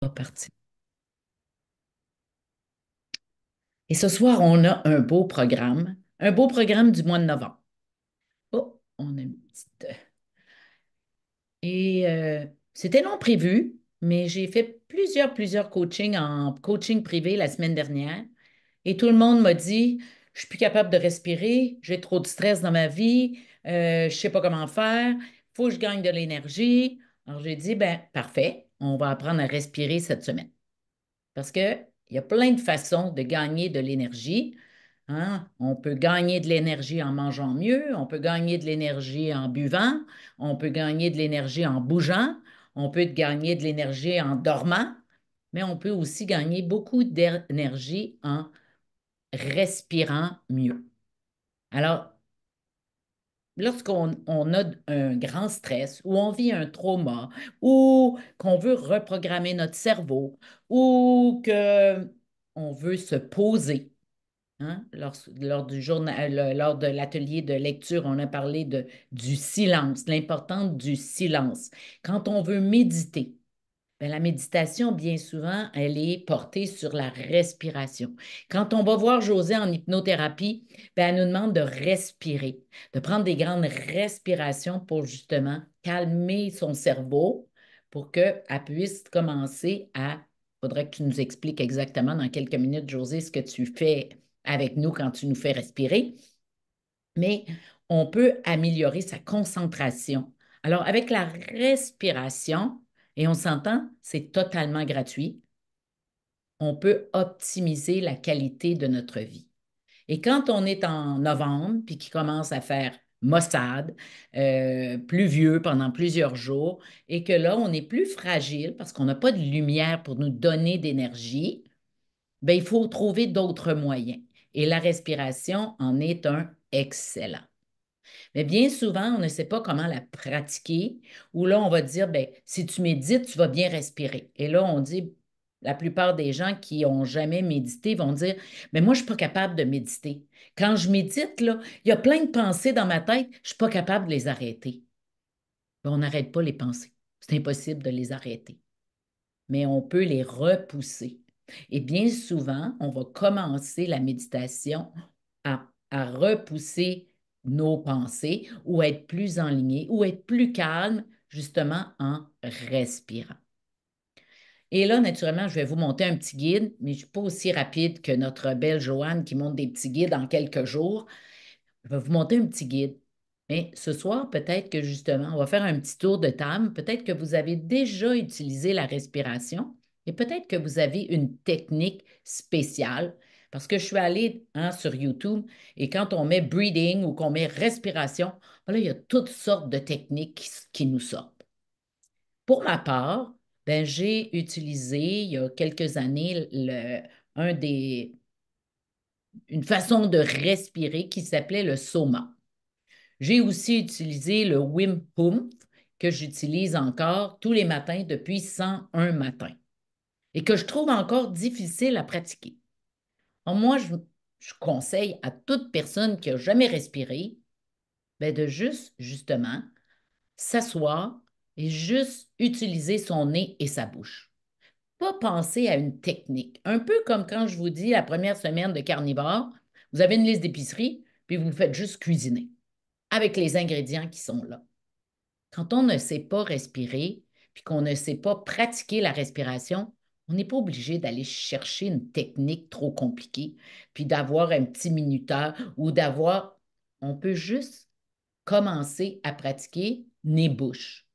repartir. Et ce soir, on a un beau programme du mois de novembre. Oh, on a une petite. Et c'était non prévu, mais j'ai fait plusieurs coachings en coaching privé la semaine dernière. Et tout le monde m'a dit, je suis plus capable de respirer, j'ai trop de stress dans ma vie, je ne sais pas comment faire, il faut que je gagne de l'énergie. Alors j'ai dit, ben parfait, on va apprendre à respirer cette semaine. Parce qu'il y a plein de façons de gagner de l'énergie. Hein. On peut gagner de l'énergie en mangeant mieux, on peut gagner de l'énergie en buvant, on peut gagner de l'énergie en bougeant, on peut gagner de l'énergie en dormant, mais on peut aussi gagner beaucoup d'énergie en respirant mieux. Alors, lorsqu'on a un grand stress ou on vit un trauma ou qu'on veut reprogrammer notre cerveau ou que on veut se poser, hein, lors du journal, lors de l'atelier de lecture, on a parlé du silence, l'importance du silence. Quand on veut méditer, ben, la méditation, bien souvent, elle est portée sur la respiration. Quand on va voir Josée en hypnothérapie, ben, elle nous demande de respirer, de prendre des grandes respirations pour justement calmer son cerveau pour qu'elle puisse commencer à... Il faudrait que tu nous expliques exactement dans quelques minutes, Josée, ce que tu fais avec nous quand tu nous fais respirer, mais on peut améliorer sa concentration. Alors, avec la respiration, et on s'entend, c'est totalement gratuit, on peut optimiser la qualité de notre vie. Et quand on est en novembre, puis qu'il commence à faire maussade, pluvieux pendant plusieurs jours, et que là, on est plus fragile parce qu'on n'a pas de lumière pour nous donner d'énergie, ben, il faut trouver d'autres moyens. Et la respiration en est un excellent. Mais bien souvent, on ne sait pas comment la pratiquer, ou là, on va dire, ben, si tu médites, tu vas bien respirer. Et là, on dit, la plupart des gens qui n'ont jamais médité vont dire, mais moi, je ne suis pas capable de méditer. Quand je médite, là, il y a plein de pensées dans ma tête, je ne suis pas capable de les arrêter. Ben, on n'arrête pas les pensées. C'est impossible de les arrêter, mais on peut les repousser. Et bien souvent, on va commencer la méditation à repousser nos pensées ou être plus enligné ou être plus calme justement en respirant. Et là, naturellement, je vais vous monter un petit guide, mais je ne suis pas aussi rapide que notre belle Joanne qui monte des petits guides en quelques jours. Je vais vous monter un petit guide. Mais ce soir, peut-être que justement, on va faire un petit tour de table. Peut-être que vous avez déjà utilisé la respiration et peut-être que vous avez une technique spéciale. Parce que je suis allée hein, sur YouTube et quand on met breathing ou qu'on met respiration, ben là, il y a toutes sortes de techniques qui nous sortent. Pour ma part, ben, j'ai utilisé il y a quelques années un des, une façon de respirer qui s'appelait le soma. J'ai aussi utilisé le Wim Hof que j'utilise encore tous les matins depuis 101 matins et que je trouve encore difficile à pratiquer. Alors, moi, je conseille à toute personne qui n'a jamais respiré ben, de juste, justement, s'asseoir et juste utiliser son nez et sa bouche. Pas penser à une technique. Un peu comme quand je vous dis la première semaine de carnivore, vous avez une liste d'épicerie, puis vous faites juste cuisiner avec les ingrédients qui sont là. Quand on ne sait pas respirer, puis qu'on ne sait pas pratiquer la respiration, on n'est pas obligé d'aller chercher une technique trop compliquée, puis d'avoir un petit minuteur ou d'avoir... On peut juste commencer à pratiquer nez-bouche.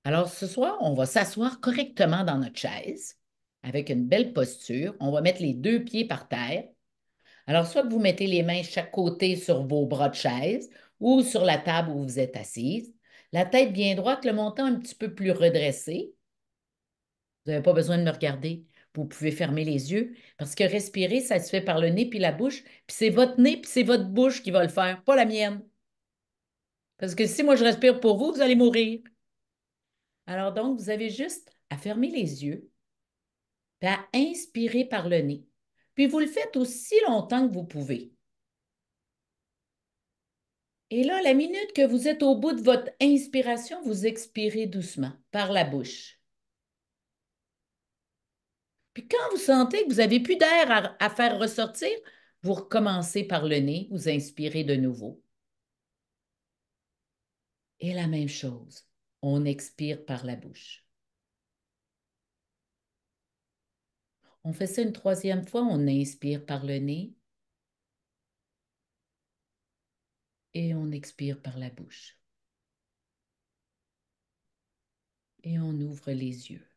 Alors ce soir, on va s'asseoir correctement dans notre chaise avec une belle posture. On va mettre les deux pieds par terre. Alors, soit que vous mettez les mains chaque côté sur vos bras de chaise ou sur la table où vous êtes assise, la tête bien droite, le menton un petit peu plus redressé. Vous n'avez pas besoin de me regarder. Vous pouvez fermer les yeux parce que respirer, ça se fait par le nez puis la bouche, puis c'est votre nez puis c'est votre bouche qui va le faire, pas la mienne. Parce que si moi je respire pour vous, vous allez mourir. Alors donc, vous avez juste à fermer les yeux puis à inspirer par le nez. Puis vous le faites aussi longtemps que vous pouvez. Et là, la minute que vous êtes au bout de votre inspiration, vous expirez doucement par la bouche. Puis quand vous sentez que vous n'avez plus d'air à faire ressortir, vous recommencez par le nez, vous inspirez de nouveau. Et la même chose, on expire par la bouche. On fait ça une troisième fois, on inspire par le nez et on expire par la bouche. Et on ouvre les yeux.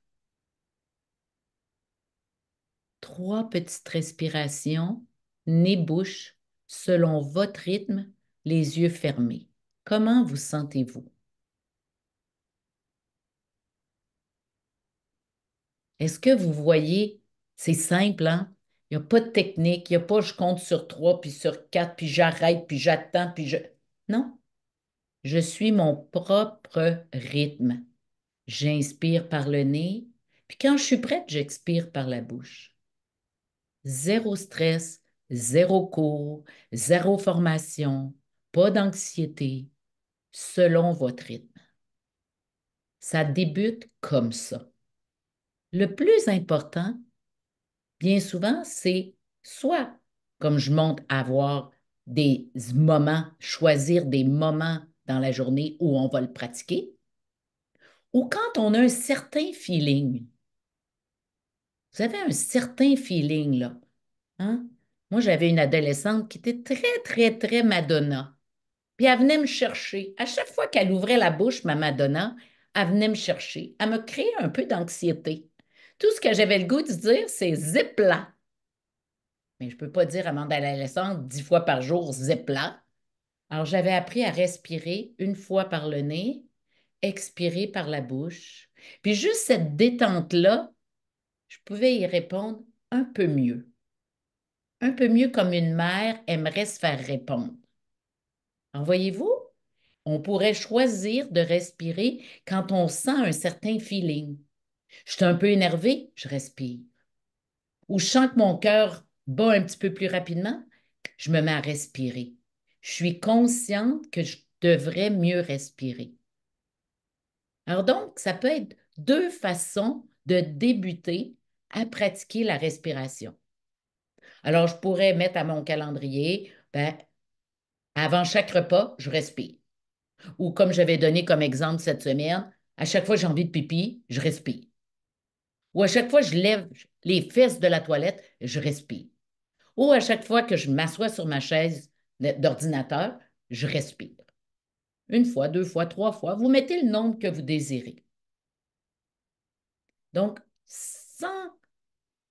Trois petites respirations, nez-bouche, selon votre rythme, les yeux fermés. Comment vous sentez-vous? Est-ce que vous voyez, c'est simple, hein? Il n'y a pas de technique, il n'y a pas je compte sur trois, puis sur quatre, puis j'arrête, puis j'attends, puis je... Non, je suis mon propre rythme. J'inspire par le nez, puis quand je suis prête, j'expire par la bouche. Zéro stress, zéro cours, zéro formation, pas d'anxiété, selon votre rythme. Ça débute comme ça. Le plus important, bien souvent, c'est soit, comme je montre, avoir des moments, choisir des moments dans la journée où on va le pratiquer, ou quand on a un certain feeling. Vous avez un certain feeling, là. Hein? Moi, j'avais une adolescente qui était très, très, très Madonna. Puis elle venait me chercher. À chaque fois qu'elle ouvrait la bouche, ma Madonna, elle venait me chercher. Elle me créait un peu d'anxiété. Tout ce que j'avais le goût de dire, c'est zip-là. Mais je ne peux pas dire à mon adolescente 10 fois par jour zip-là. Alors, j'avais appris à respirer une fois par le nez, expirer par la bouche. Puis juste cette détente-là, je pouvais y répondre un peu mieux. Un peu mieux comme une mère aimerait se faire répondre. Alors, voyez-vous, on pourrait choisir de respirer quand on sent un certain feeling. Je suis un peu énervé, je respire. Ou je sens que mon cœur bat un petit peu plus rapidement, je me mets à respirer. Je suis consciente que je devrais mieux respirer. Alors donc, ça peut être deux façons de débuter à pratiquer la respiration. Alors, je pourrais mettre à mon calendrier, ben, avant chaque repas, je respire. Ou comme j'avais donné comme exemple cette semaine, à chaque fois que j'ai envie de pipi, je respire. Ou à chaque fois que je lève les fesses de la toilette, je respire. Ou à chaque fois que je m'assois sur ma chaise d'ordinateur, je respire. Une fois, deux fois, trois fois, vous mettez le nombre que vous désirez. Donc, sans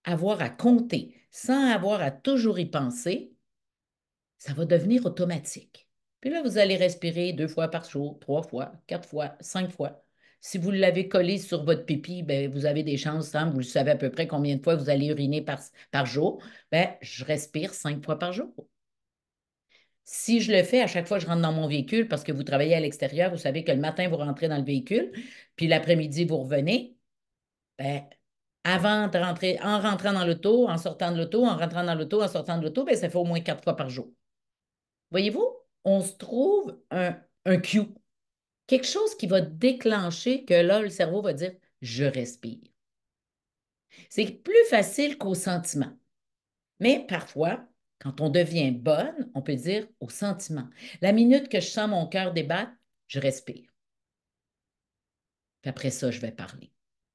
avoir à compter, sans avoir à toujours y penser, ça va devenir automatique. Puis là, vous allez respirer 2 fois par jour, 3 fois, 4 fois, 5 fois. Si vous l'avez collé sur votre pipi, ben, vous avez des chances, hein, vous le savez à peu près combien de fois vous allez uriner par jour. Ben, je respire 5 fois par jour. Si je le fais à chaque fois que je rentre dans mon véhicule, parce que vous travaillez à l'extérieur, vous savez que le matin, vous rentrez dans le véhicule, puis l'après-midi, vous revenez, ben, avant de rentrer, en rentrant dans l'auto, en sortant de l'auto, en rentrant dans l'auto, en sortant de l'auto, ben, ça fait au moins 4 fois par jour. Voyez-vous, on se trouve un cue, quelque chose qui va déclencher que là, le cerveau va dire, je respire. C'est plus facile qu'au sentiment. Mais parfois, quand on devient bonne, on peut dire au sentiment. La minute que je sens mon cœur débattre, je respire. Puis après ça, je vais parler.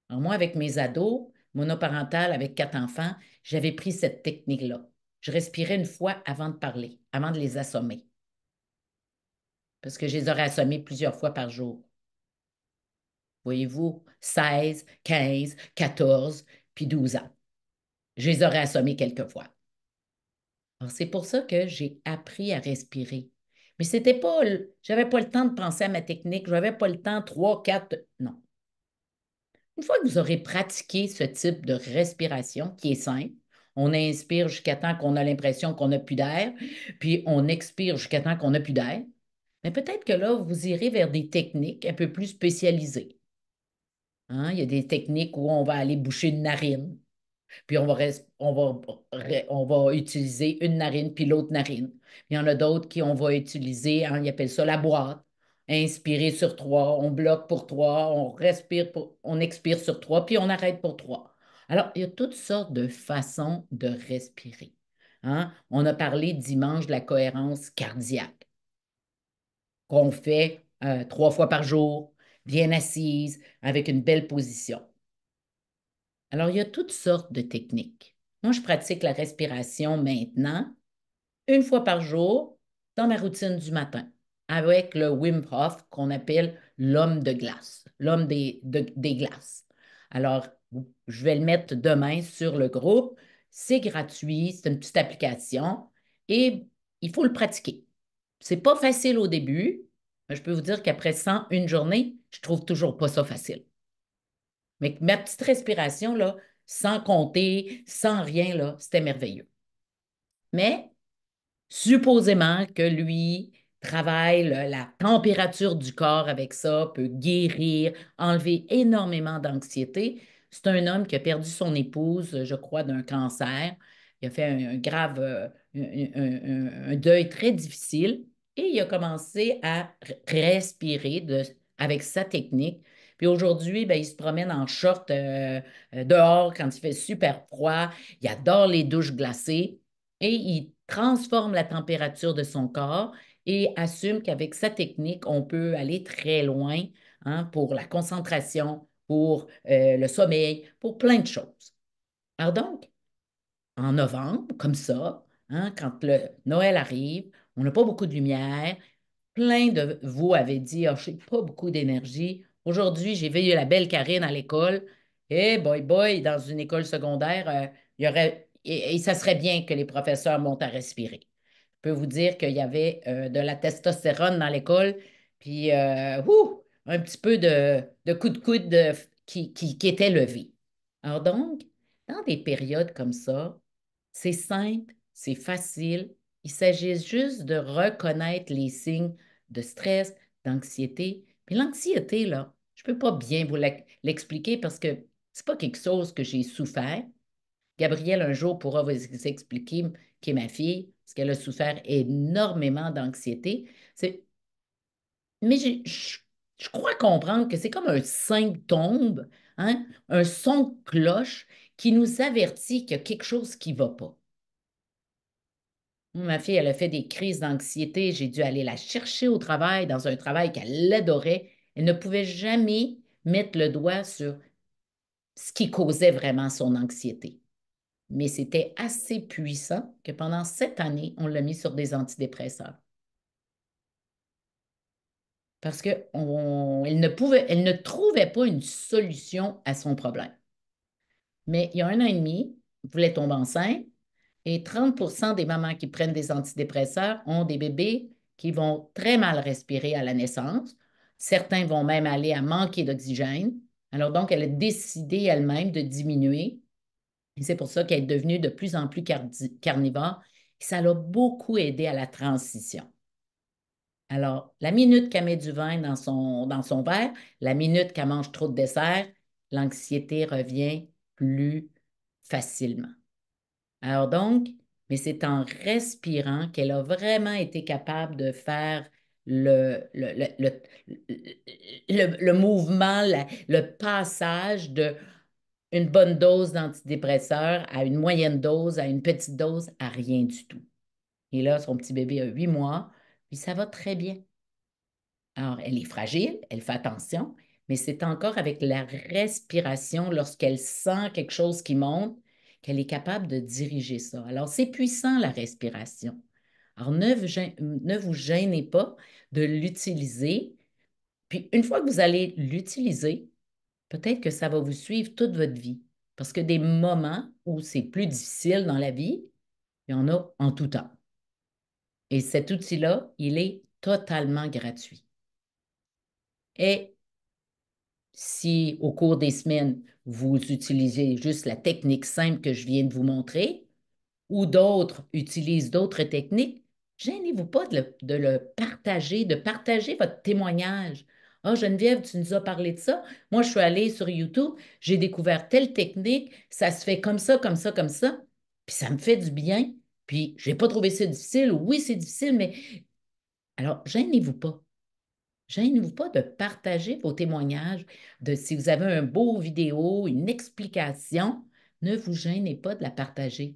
Alors moi, avec mes ados, monoparentales avec 4 enfants, j'avais pris cette technique-là. Je respirais une fois avant de parler, avant de les assommer, parce que je les aurais assommés plusieurs fois par jour. Voyez-vous, 16, 15, 14, puis 12 ans. Je les aurais assommés quelquefois. Alors, c'est pour ça que j'ai appris à respirer. Mais c'était pas, j'avais pas le temps de penser à ma technique, j'avais pas le temps, 3, 4, non. Une fois que vous aurez pratiqué ce type de respiration qui est simple, on inspire jusqu'à temps qu'on a l'impression qu'on n'a plus d'air, puis on expire jusqu'à temps qu'on n'a plus d'air. Mais peut-être que là, vous irez vers des techniques un peu plus spécialisées. Hein? Il y a des techniques où on va aller boucher une narine, puis on va utiliser une narine puis l'autre narine. Il y en a d'autres qui on va utiliser, hein, ils appellent ça la boîte. Inspirer sur trois, on bloque pour trois, on respire on expire sur trois, puis on arrête pour trois. Alors, il y a toutes sortes de façons de respirer. Hein? On a parlé dimanche de la cohérence cardiaque qu'on fait 3 fois par jour, bien assise, avec une belle position. Alors, il y a toutes sortes de techniques. Moi, je pratique la respiration maintenant 1 fois par jour dans ma routine du matin avec le Wim Hof qu'on appelle l'homme de glace, l'homme des glaces. Alors, je vais le mettre demain sur le groupe. C'est gratuit, c'est une petite application et il faut le pratiquer. C'est pas facile au début, mais je peux vous dire qu'après 101 journées, je trouve toujours pas ça facile. Mais ma petite respiration, là, sans compter, sans rien, là, c'était merveilleux. Mais supposément que lui travaille la température du corps avec ça, peut guérir, enlever énormément d'anxiété. C'est un homme qui a perdu son épouse, je crois, d'un cancer. Il a fait un grave, un deuil très difficile et il a commencé à respirer avec sa technique. Puis aujourd'hui, ben, il se promène en short dehors quand il fait super froid. Il adore les douches glacées et il transforme la température de son corps et assume qu'avec sa technique, on peut aller très loin, hein, pour la concentration, pour le sommeil, pour plein de choses. Alors donc, en novembre, comme ça, hein, quand le Noël arrive, on n'a pas beaucoup de lumière. Plein de vous avez dit, ah, je n'ai pas beaucoup d'énergie. Aujourd'hui, j'ai vu la belle Karine à l'école. Eh, boy, boy, dans une école secondaire, il y aurait, et ça serait bien que les professeurs montent à respirer. Je peux vous dire qu'il y avait de la testostérone dans l'école, puis un petit peu de coup de coude qui était levé. Alors donc, dans des périodes comme ça, c'est simple, c'est facile. Il s'agit juste de reconnaître les signes de stress, d'anxiété. Puis l'anxiété, là, je ne peux pas bien vous l'expliquer parce que c'est pas quelque chose que j'ai souffert. Gabrielle, un jour, pourra vous expliquer, qui est ma fille, parce qu'elle a souffert énormément d'anxiété. Mais je crois comprendre que c'est comme un symptôme, hein, un son de cloche qui nous avertit qu'il y a quelque chose qui ne va pas. Ma fille, elle a fait des crises d'anxiété. J'ai dû aller la chercher au travail, dans un travail qu'elle adorait. Elle ne pouvait jamais mettre le doigt sur ce qui causait vraiment son anxiété. Mais c'était assez puissant que pendant 7 années, on l'a mis sur des antidépresseurs. Parce elle ne trouvait pas une solution à son problème. Mais il y a 1 an et demi, elle voulait tomber enceinte et 30% des mamans qui prennent des antidépresseurs ont des bébés qui vont très mal respirer à la naissance. Certains vont même aller à manquer d'oxygène. Alors donc, elle a décidé elle-même de diminuer. Et c'est pour ça qu'elle est devenue de plus en plus carnivore. Et ça l'a beaucoup aidé à la transition. Alors, la minute qu'elle met du vin dans son verre, la minute qu'elle mange trop de dessert, l'anxiété revient plus facilement. Alors donc, mais c'est en respirant qu'elle a vraiment été capable de faire le mouvement, le passage de une bonne dose d'antidépresseur à une moyenne dose, à une petite dose, à rien du tout. Et là, son petit bébé a 8 mois, puis ça va très bien. Alors, elle est fragile, elle fait attention, mais c'est encore avec la respiration, lorsqu'elle sent quelque chose qui monte, qu'elle est capable de diriger ça. Alors, c'est puissant, la respiration. Alors, ne vous gênez pas de l'utiliser. Puis, une fois que vous allez l'utiliser, peut-être que ça va vous suivre toute votre vie. Parce que des moments où c'est plus difficile dans la vie, il y en a en tout temps. Et cet outil-là, il est totalement gratuit. Et si au cours des semaines, vous utilisez juste la technique simple que je viens de vous montrer, ou d'autres utilisent d'autres techniques, gênez-vous pas de partager votre témoignage. Ah, Geneviève, tu nous as parlé de ça. Moi, je suis allée sur YouTube, j'ai découvert telle technique, ça se fait comme ça, comme ça, comme ça, puis ça me fait du bien. Puis, je n'ai pas trouvé ça difficile. Oui, c'est difficile, mais alors, gênez-vous pas. Gênez-vous pas de partager vos témoignages, de si vous avez un beau vidéo, une explication. Ne vous gênez pas de la partager.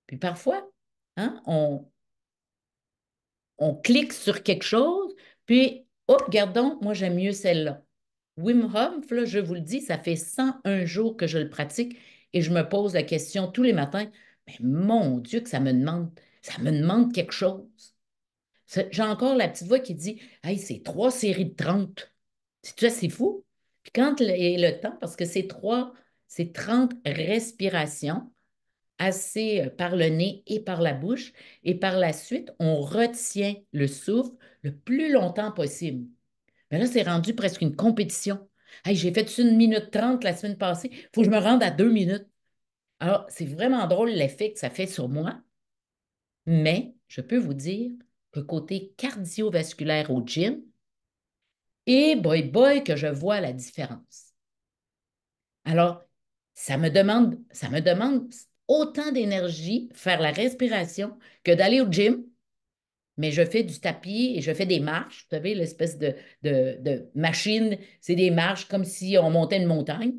Puis parfois, hein, on clique sur quelque chose, puis, hop, regardons, moi j'aime mieux celle-là. Wim Hof, là, je vous le dis, ça fait 101 jours que je le pratique et je me pose la question tous les matins, mais mon Dieu que ça me demande quelque chose. J'ai encore la petite voix qui dit, hey, c'est 3 séries de 30. C'est fou. Puis quand est le temps, parce que c'est 30 respirations, assez par le nez et par la bouche. Et par la suite, on retient le souffle le plus longtemps possible. Mais là, c'est rendu presque une compétition. Hey, j'ai fait 1 minute 30 la semaine passée. Il faut que je me rende à 2 minutes. Alors, c'est vraiment drôle l'effet que ça fait sur moi, mais je peux vous dire que côté cardiovasculaire au gym, et boy boy que je vois la différence. Alors, ça me demande autant d'énergie faire la respiration que d'aller au gym, mais je fais du tapis et je fais des marches. Vous savez, l'espèce de machine, c'est des marches comme si on montait une montagne.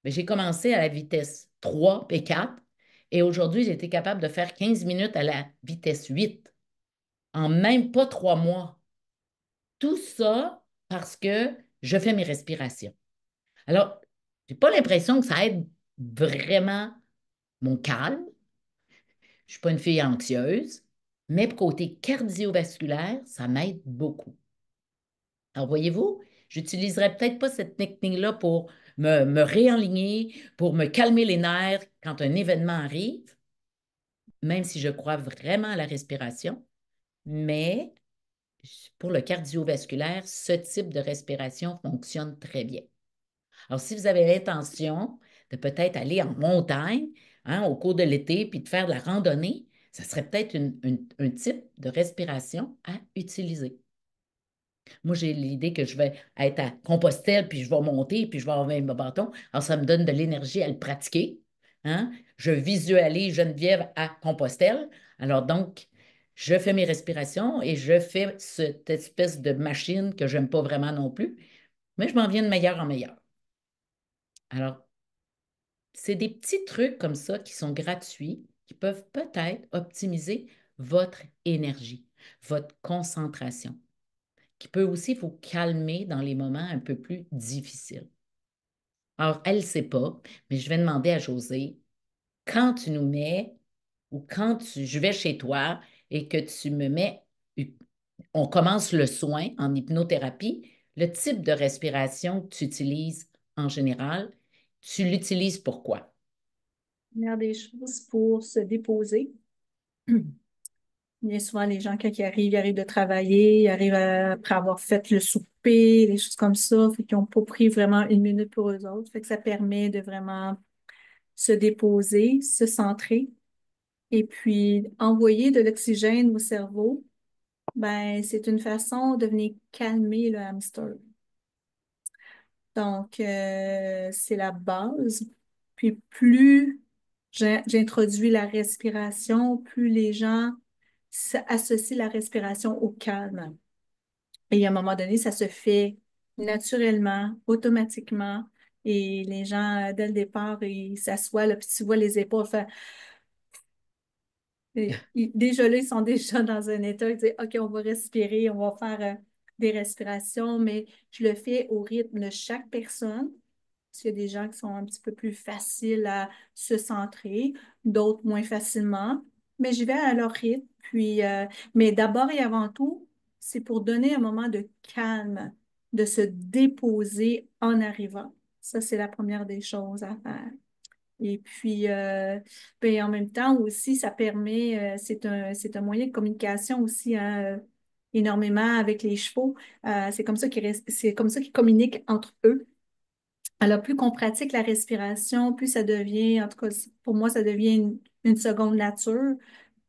Mais j'ai commencé à la vitesse 3 et 4 et aujourd'hui, j'ai été capable de faire 15 minutes à la vitesse 8 en même pas 3 mois. Tout ça parce que je fais mes respirations. Alors, j'ai pas l'impression que ça aide vraiment mon calme. Je suis pas une fille anxieuse, mais côté cardiovasculaire, ça m'aide beaucoup. Alors, voyez-vous, j'utiliserai peut-être pas cette technique-là pour me réaligner, pour me calmer les nerfs quand un événement arrive, même si je crois vraiment à la respiration, mais pour le cardiovasculaire, ce type de respiration fonctionne très bien. Alors, si vous avez l'intention de peut-être aller en montagne au cours de l'été puis de faire de la randonnée, ça serait peut-être un type de respiration à utiliser. Moi, j'ai l'idée que je vais être à Compostelle, puis je vais monter, puis je vais avoir mon bâton. Alors, ça me donne de l'énergie à le pratiquer. Hein? Je visualise Geneviève à Compostelle. Alors, donc, je fais mes respirations et je fais cette espèce de machine que je n'aime pas vraiment non plus, mais je m'en viens de meilleur en meilleur. Alors, c'est des petits trucs comme ça qui sont gratuits, qui peuvent peut-être optimiser votre énergie, votre concentration, qui peut aussi vous calmer dans les moments un peu plus difficiles. Alors, elle ne sait pas, mais je vais demander à Josée, quand tu nous mets ou je vais chez toi et que tu me mets, on commence le soin en hypnothérapie, le type de respiration que tu utilises en général, tu l'utilises pourquoi? Première des choses pour se déposer. Bien souvent, les gens, quand ils arrivent de travailler, ils arrivent après avoir fait le souper, des choses comme ça, fait qu'ils n'ont pas pris vraiment 1 minute pour eux autres. Fait que ça permet de vraiment se déposer, se centrer et puis envoyer de l'oxygène au cerveau. Ben, c'est une façon de venir calmer le hamster. Donc, c'est la base. Puis plus j'introduis la respiration, plus les gens associent la respiration au calme. Et à un moment donné, ça se fait naturellement, automatiquement. Et les gens, dès le départ, ils s'assoient, là, puis tu vois les épaules faire. Déjà là, ils sont déjà dans un état, ils disent, OK, on va respirer, on va faire des respirations, mais je le fais au rythme de chaque personne. Parce qu'il y a des gens qui sont un petit peu plus faciles à se centrer, d'autres moins facilement. Mais je vais à leur rythme. Puis, mais d'abord et avant tout, c'est pour donner un moment de calme, de se déposer en arrivant. Ça, c'est la première des choses à faire. Et puis, ben, en même temps aussi, ça permet, c'est un moyen de communication aussi hein, énormément avec les chevaux. C'est comme ça qu'ils communiquent entre eux. Alors, plus qu'on pratique la respiration, plus ça devient, en tout cas, pour moi, ça devient une seconde nature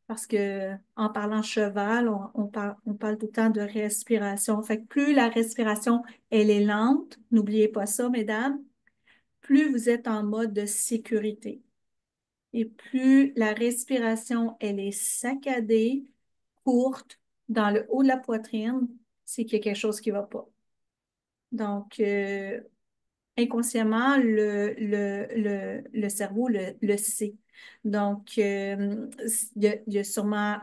parce que en parlant cheval, on parle tout le temps de respiration. Fait que plus la respiration, elle est lente, n'oubliez pas ça, mesdames, plus vous êtes en mode de sécurité. Et plus la respiration, elle est saccadée, courte, dans le haut de la poitrine, c'est qu'il y a quelque chose qui ne va pas. Donc, inconsciemment, le cerveau le sait. Donc, il y a sûrement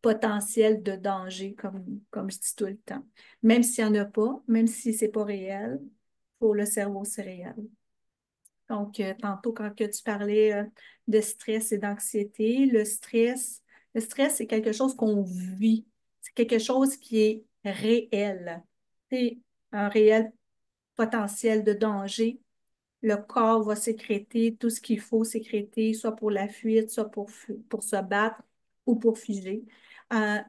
potentiel de danger, comme je dis tout le temps. Même s'il n'y en a pas, même si ce n'est pas réel, pour le cerveau, c'est réel. Donc, tantôt, quand que tu parlais de stress et d'anxiété, le stress, c'est quelque chose qu'on vit. C'est quelque chose qui est réel. C'est un réel potentiel de danger. Le corps va sécréter tout ce qu'il faut sécréter, soit pour la fuite, soit pour se battre ou pour figer.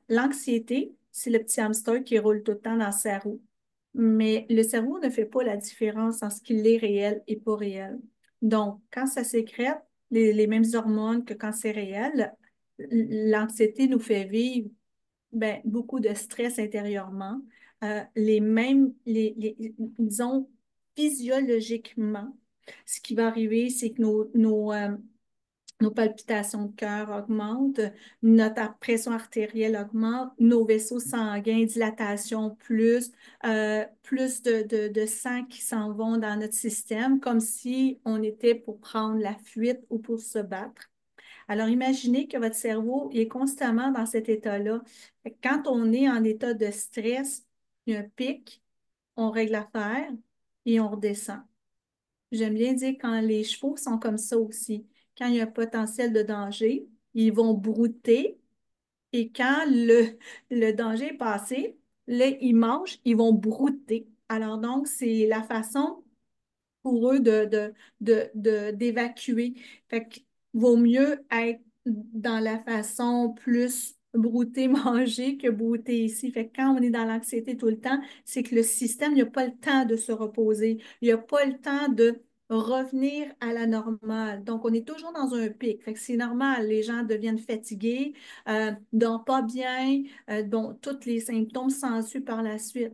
L'anxiété, c'est le petit hamster qui roule tout le temps dans sa roue. Mais le cerveau ne fait pas la différence en ce qu'il est réel et pas réel. Donc, quand ça sécrète les mêmes hormones que quand c'est réel, l'anxiété nous fait vivre ben, beaucoup de stress intérieurement. Disons, physiologiquement, ce qui va arriver, c'est que nos palpitations de cœur augmentent, notre pression artérielle augmente, nos vaisseaux sanguins, dilatation plus de sang qui s'en vont dans notre système, comme si on était pour prendre la fuite ou pour se battre. Alors, imaginez que votre cerveau est constamment dans cet état-là. Quand on est en état de stress, il y a un pic, on règle l'affaire et on redescend. J'aime bien dire quand les chevaux sont comme ça aussi. Quand il y a un potentiel de danger, ils vont brouter et quand le danger est passé, là, ils mangent, ils vont brouter. Alors donc, c'est la façon pour eux d'évacuer. Fait que vaut mieux être dans la façon plus brouter, manger que brouter ici. Fait que quand on est dans l'anxiété tout le temps, c'est que le système n'a pas le temps de se reposer. Il n'a pas le temps de revenir à la normale. Donc, on est toujours dans un pic. Fait que c'est normal, les gens deviennent fatigués, dorment pas bien, bon, tous les symptômes s'ensuivent par la suite.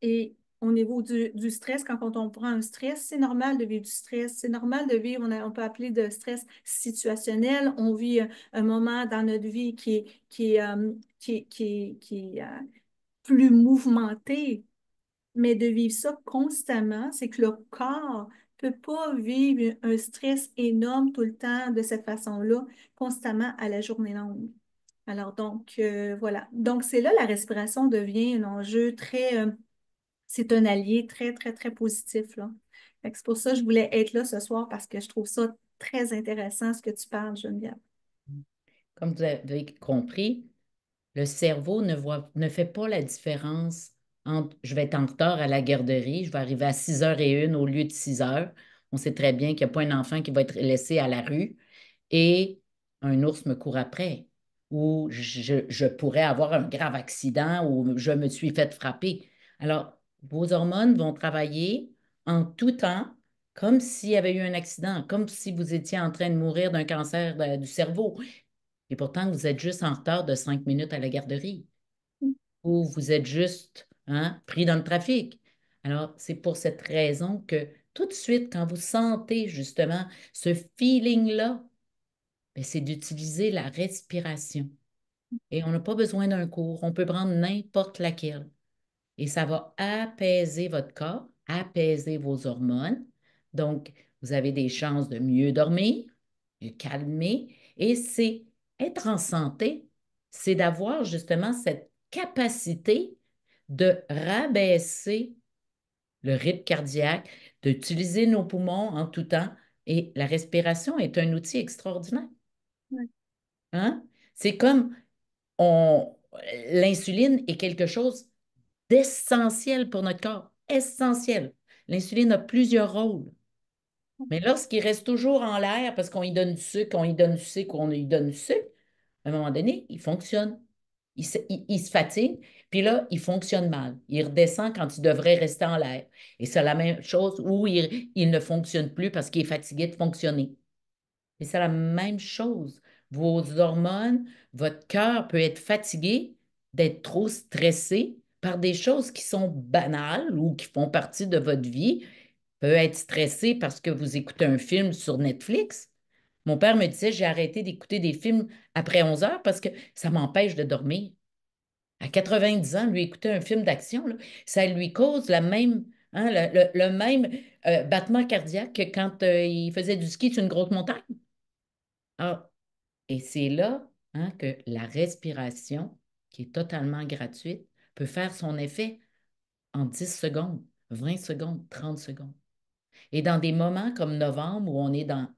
Et au niveau du stress, quand on prend un stress, c'est normal de vivre du stress. C'est normal de vivre, on peut appeler de stress situationnel. On vit un moment dans notre vie qui est plus mouvementé, mais de vivre ça constamment, c'est que le corps ne peut pas vivre un stress énorme tout le temps de cette façon-là, constamment à la journée longue. Alors donc, voilà. Donc, c'est là la respiration devient un enjeu c'est un allié très, très, très positif, là. Fait que c'est pour ça que je voulais être là ce soir parce que je trouve ça très intéressant ce que tu parles, Geneviève. Comme vous avez compris, le cerveau ne fait pas la différence entre je vais être en retard à la garderie, je vais arriver à 6h01 au lieu de 6h. On sait très bien qu'il n'y a pas un enfant qui va être laissé à la rue et un ours me court après ou je pourrais avoir un grave accident ou je me suis fait frapper. Alors, vos hormones vont travailler en tout temps comme s'il y avait eu un accident, comme si vous étiez en train de mourir d'un cancer du cerveau. Et pourtant, vous êtes juste en retard de 5 minutes à la garderie ou vous êtes juste pris dans le trafic. Alors, c'est pour cette raison que tout de suite, quand vous sentez justement ce feeling-là, ben, c'est d'utiliser la respiration. Et on n'a pas besoin d'un cours, on peut prendre n'importe laquelle. Et ça va apaiser votre corps, apaiser vos hormones. Donc, vous avez des chances de mieux dormir, de calmer. Et c'est être en santé, c'est d'avoir justement cette capacité de rabaisser le rythme cardiaque, d'utiliser nos poumons en tout temps. Et la respiration est un outil extraordinaire. Ouais. Hein? C'est comme on, l'insuline est quelque chose d'essentiel pour notre corps. Essentiel. L'insuline a plusieurs rôles. Mais lorsqu'il reste toujours en l'air parce qu'on y donne du sucre, on y donne du sucre, on y donne du sucre, à un moment donné, il fonctionne. Il se fatigue, puis là, il fonctionne mal. Il redescend quand il devrait rester en l'air. Et c'est la même chose où il ne fonctionne plus parce qu'il est fatigué de fonctionner. Et c'est la même chose. Vos hormones, votre cœur peut être fatigué d'être trop stressé par des choses qui sont banales ou qui font partie de votre vie. Peut être stressé parce que vous écoutez un film sur Netflix. Mon père me disait, j'ai arrêté d'écouter des films après 11 heures parce que ça m'empêche de dormir. À 90 ans, lui écouter un film d'action, là, ça lui cause la même. Hein, le même battement cardiaque que quand il faisait du ski sur une grosse montagne. Ah, et c'est là hein, que la respiration, qui est totalement gratuite, peut faire son effet en 10 secondes, 20 secondes, 30 secondes. Et dans des moments comme novembre, où on est hein,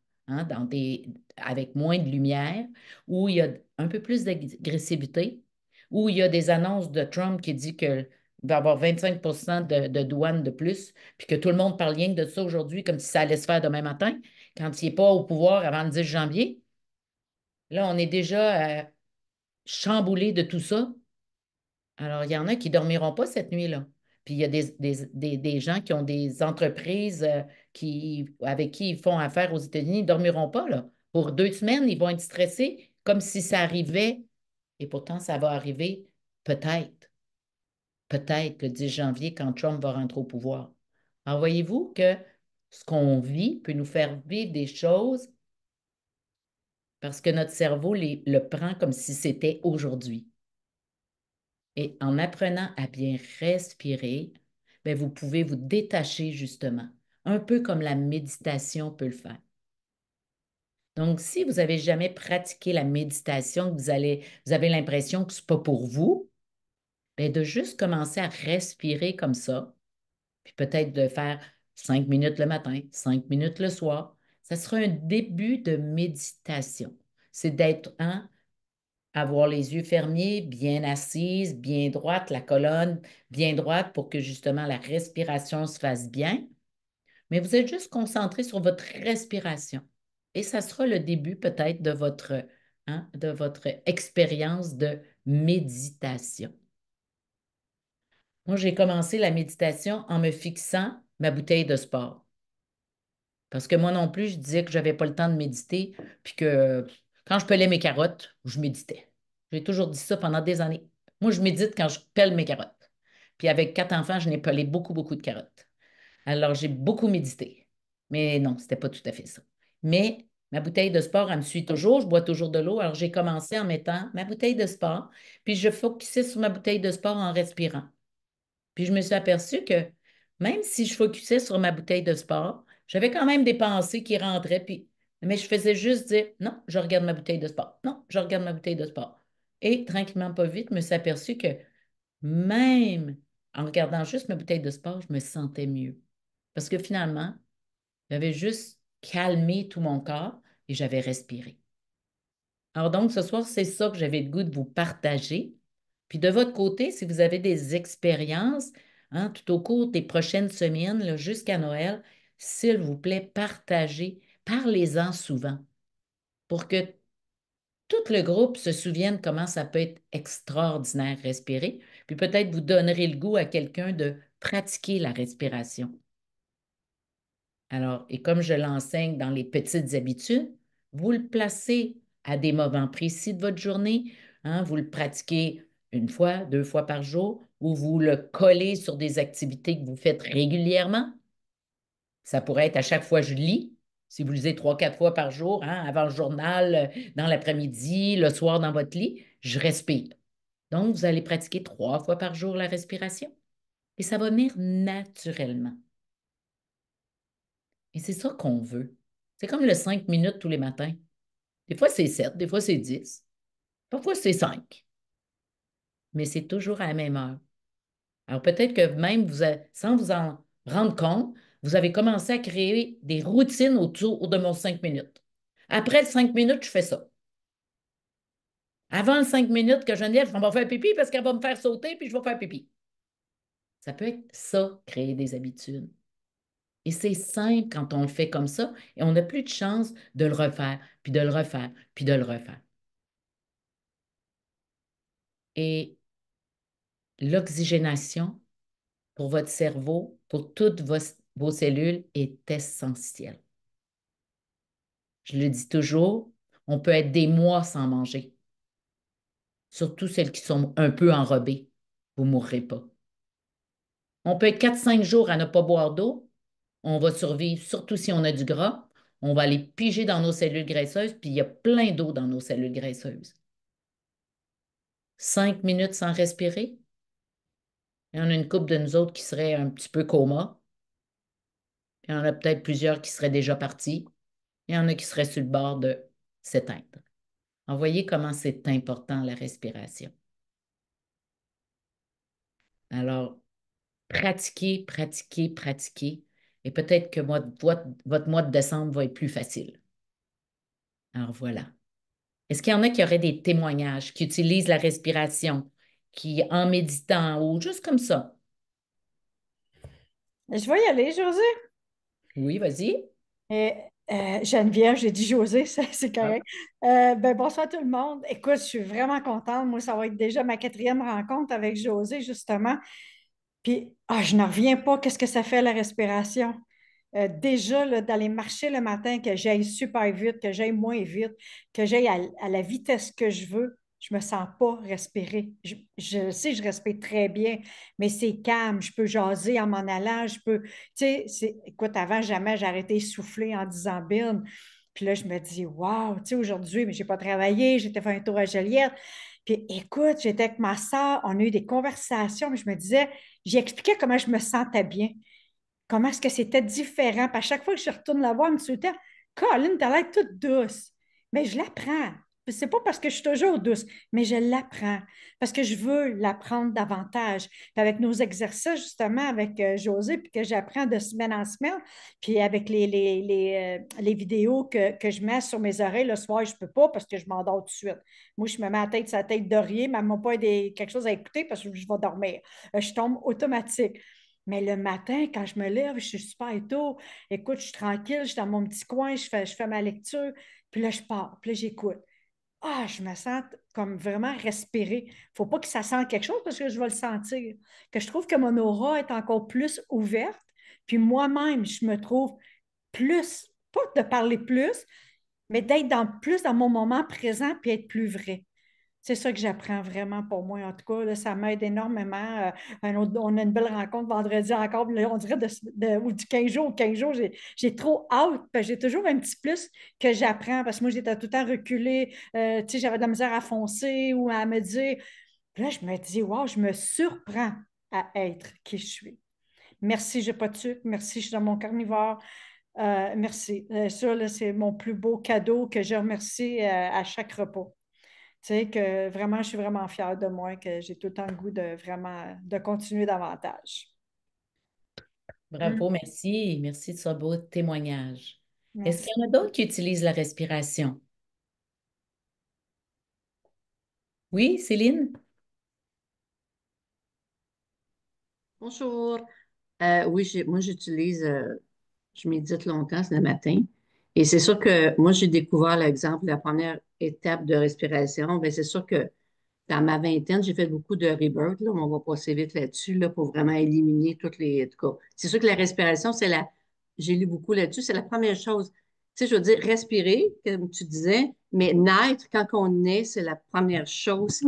avec moins de lumière, où il y a un peu plus d'agressivité, où il y a des annonces de Trump qui dit qu'il va y avoir 25 de douane de plus, puis que tout le monde parle rien que de ça aujourd'hui, comme si ça allait se faire demain matin, quand il n'est pas au pouvoir avant le 10 janvier. Là, on est déjà chamboulé de tout ça. Alors, il y en a qui ne dormiront pas cette nuit-là. Puis il y a des gens qui ont des entreprises avec qui ils font affaire aux États-Unis, ils ne dormiront pas, là. Pour 2 semaines, ils vont être stressés comme si ça arrivait. Et pourtant, ça va arriver peut-être, peut-être le 10 janvier quand Trump va rentrer au pouvoir. Alors, voyez-vous que ce qu'on vit peut nous faire vivre des choses parce que notre cerveau le prend comme si c'était aujourd'hui. Et en apprenant à bien respirer, ben, vous pouvez vous détacher justement, un peu comme la méditation peut le faire. Donc, si vous n'avez jamais pratiqué la méditation, que vous avez l'impression que ce n'est pas pour vous, ben, de juste commencer à respirer comme ça, puis peut-être de faire 5 minutes le matin, 5 minutes le soir, ça sera un début de méditation. C'est d'être avoir les yeux fermés, bien assise, bien droite, la colonne bien droite pour que justement la respiration se fasse bien. Mais vous êtes juste concentré sur votre respiration. Et ça sera le début peut-être de votre expérience de méditation. Moi, j'ai commencé la méditation en me fixant ma bouteille de sport. Parce que moi non plus, je disais que je n'avais pas le temps de méditer, puis que quand je pelais mes carottes, je méditais. J'ai toujours dit ça pendant des années. Moi, je médite quand je pèle mes carottes. Puis avec 4 enfants, je n'ai pelé beaucoup, beaucoup de carottes. Alors, j'ai beaucoup médité. Mais non, c'était pas tout à fait ça. Mais ma bouteille de sport, elle me suit toujours. Je bois toujours de l'eau. Alors, j'ai commencé en mettant ma bouteille de sport, puis je focusais sur ma bouteille de sport en respirant. Puis je me suis aperçue que même si je focusais sur ma bouteille de sport, j'avais quand même des pensées qui rentraient, mais je faisais juste dire non, je regarde ma bouteille de sport. Non, je regarde ma bouteille de sport. Et tranquillement, pas vite, je me suis aperçue que même en regardant juste ma bouteille de sport, je me sentais mieux. Parce que finalement, j'avais juste calmé tout mon corps et j'avais respiré. Alors donc, ce soir, c'est ça que j'avais le goût de vous partager. Puis de votre côté, si vous avez des expériences, hein, tout au cours des prochaines semaines, là, jusqu'à Noël, s'il vous plaît, partagez, parlez-en souvent pour que tout le groupe se souvienne comment ça peut être extraordinaire respirer. Puis peut-être vous donnerez le goût à quelqu'un de pratiquer la respiration. Alors, et comme je l'enseigne dans les petites habitudes, vous le placez à des moments précis de votre journée, hein, vous le pratiquez 1 fois, 2 fois par jour, ou vous le collez sur des activités que vous faites régulièrement. Ça pourrait être à chaque fois que je lis, si vous lisez 3, 4 fois par jour, hein, avant le journal, dans l'après-midi, le soir dans votre lit, je respire. Donc, vous allez pratiquer 3 fois par jour la respiration et ça va venir naturellement. Et c'est ça qu'on veut. C'est comme le 5 minutes tous les matins. Des fois, c'est 7, des fois, c'est 10, parfois, c'est 5, mais c'est toujours à la même heure. Alors, peut-être que même, sans vous en rendre compte, vous avez commencé à créer des routines autour de mon 5 minutes. Après le 5 minutes, je fais ça. Avant le 5 minutes que Geneviève, on va faire pipi parce qu'elle va me faire sauter, puis je vais faire pipi. Ça peut être ça, créer des habitudes. Et c'est simple quand on le fait comme ça et on n'a plus de chance de le refaire, puis de le refaire, puis de le refaire. Et l'oxygénation pour votre cerveau, pour toutes vos cellules est essentielle. Je le dis toujours, on peut être des mois sans manger, surtout celles qui sont un peu enrobées. Vous ne mourrez pas. On peut être 4, 5 jours à ne pas boire d'eau. On va survivre, surtout si on a du gras. On va aller piger dans nos cellules graisseuses, puis il y a plein d'eau dans nos cellules graisseuses. 5 minutes sans respirer, Il y en a une couple de nous autres qui seraient un petit peu coma. Il y en a peut-être plusieurs qui seraient déjà partis. Il y en a qui seraient sur le bord de s'éteindre. Alors, voyez comment c'est important la respiration. Alors, pratiquez, pratiquez, pratiquez. Et peut-être que votre mois de décembre va être plus facile. Alors voilà. Est-ce qu'il y en a qui auraient des témoignages, qui utilisent la respiration, qui en méditant ou juste comme ça? Je vais y aller, José. Oui, vas-y. Euh, Geneviève, j'ai dit José, c'est Ah, correct. Bonsoir tout le monde. Écoute, je suis vraiment contente. Moi, ça va être déjà ma quatrième rencontre avec José, justement. Puis, je n'en reviens pas. Qu'est-ce que ça fait la respiration? Déjà, là, d'aller marcher le matin, que j'aille super vite, que j'aille moins vite, que j'aille à la vitesse que je veux, je me sens pas respirer. Je sais, je respire très bien, mais c'est calme. Je peux jaser en m'en allant. Je peux, tu sais, écoute, avant, jamais j'ai arrêté de souffler en disant bin. Puis là, je me dis, waouh, tu sais, aujourd'hui, mais j'ai pas travaillé, j'étais fait un tour à Joliette. Puis écoute, j'étais avec ma soeur, on a eu des conversations, mais je me disais, j'expliquais comment je me sentais bien, comment est-ce que c'était différent. Puis à chaque fois que je retourne la voir, elle me souhaitait, Colin, t'as l'air toute douce. Mais je l'apprends. C'est pas parce que je suis toujours douce, mais je l'apprends parce que je veux l'apprendre davantage. Puis avec nos exercices, justement, avec José, puis que j'apprends de semaine en semaine, puis avec les vidéos que je mets sur mes oreilles le soir, je peux pas parce que je m'endors tout de suite. Moi, je me mets la tête sur la tête d'oreiller, mais elle m'a pas quelque chose à écouter parce que je vais dormir. Je tombe automatique. Mais le matin, quand je me lève, je suis super tôt. Écoute, je suis tranquille, je suis dans mon petit coin, je fais ma lecture, puis là, je pars, puis là, j'écoute. Je me sens comme vraiment respirer. Il ne faut pas que ça sente quelque chose parce que je vais le sentir. Que je trouve que mon aura est encore plus ouverte, puis moi-même, je me trouve plus, pas de parler plus, mais d'être plus dans mon moment présent puis être plus vrai. C'est ça que j'apprends vraiment pour moi. En tout cas, là, ça m'aide énormément. On a une belle rencontre vendredi encore. Là, on dirait ou du 15 jours au 15 jours. J'ai trop hâte. Parce que j'ai toujours un petit plus que j'apprends parce que moi, j'étais tout le temps reculée. Tu sais, j'avais de la misère à foncer ou à me dire. Puis là, je me dis, wow, je me surprends à être qui je suis. Merci, j'ai pas de sucre. Merci, je suis dans mon carnivore. Merci. Ça, là, c'est mon plus beau cadeau que je remercie à chaque repas. Tu sais, que vraiment, je suis vraiment fière de moi, que j'ai tout le temps le goût de vraiment de continuer davantage. bravo, Mm. merci. Merci de ce beau témoignage. Est-ce qu'il Merci. y en a d'autres qui utilisent la respiration? Oui, Céline? Bonjour. Oui, moi j'utilise, je médite longtemps, c'est le matin. Et c'est sûr que moi j'ai découvert l'exemple, la première étape de respiration. Bien, c'est sûr que dans ma vingtaine, j'ai fait beaucoup de rebirth, là, mais on va passer vite là-dessus là, pour vraiment éliminer toutes les. En tout cas, c'est sûr que la respiration, j'ai lu beaucoup là-dessus, c'est la première chose. Tu sais, je veux dire, respirer, comme tu disais, mais naître, quand on naît, c'est la première chose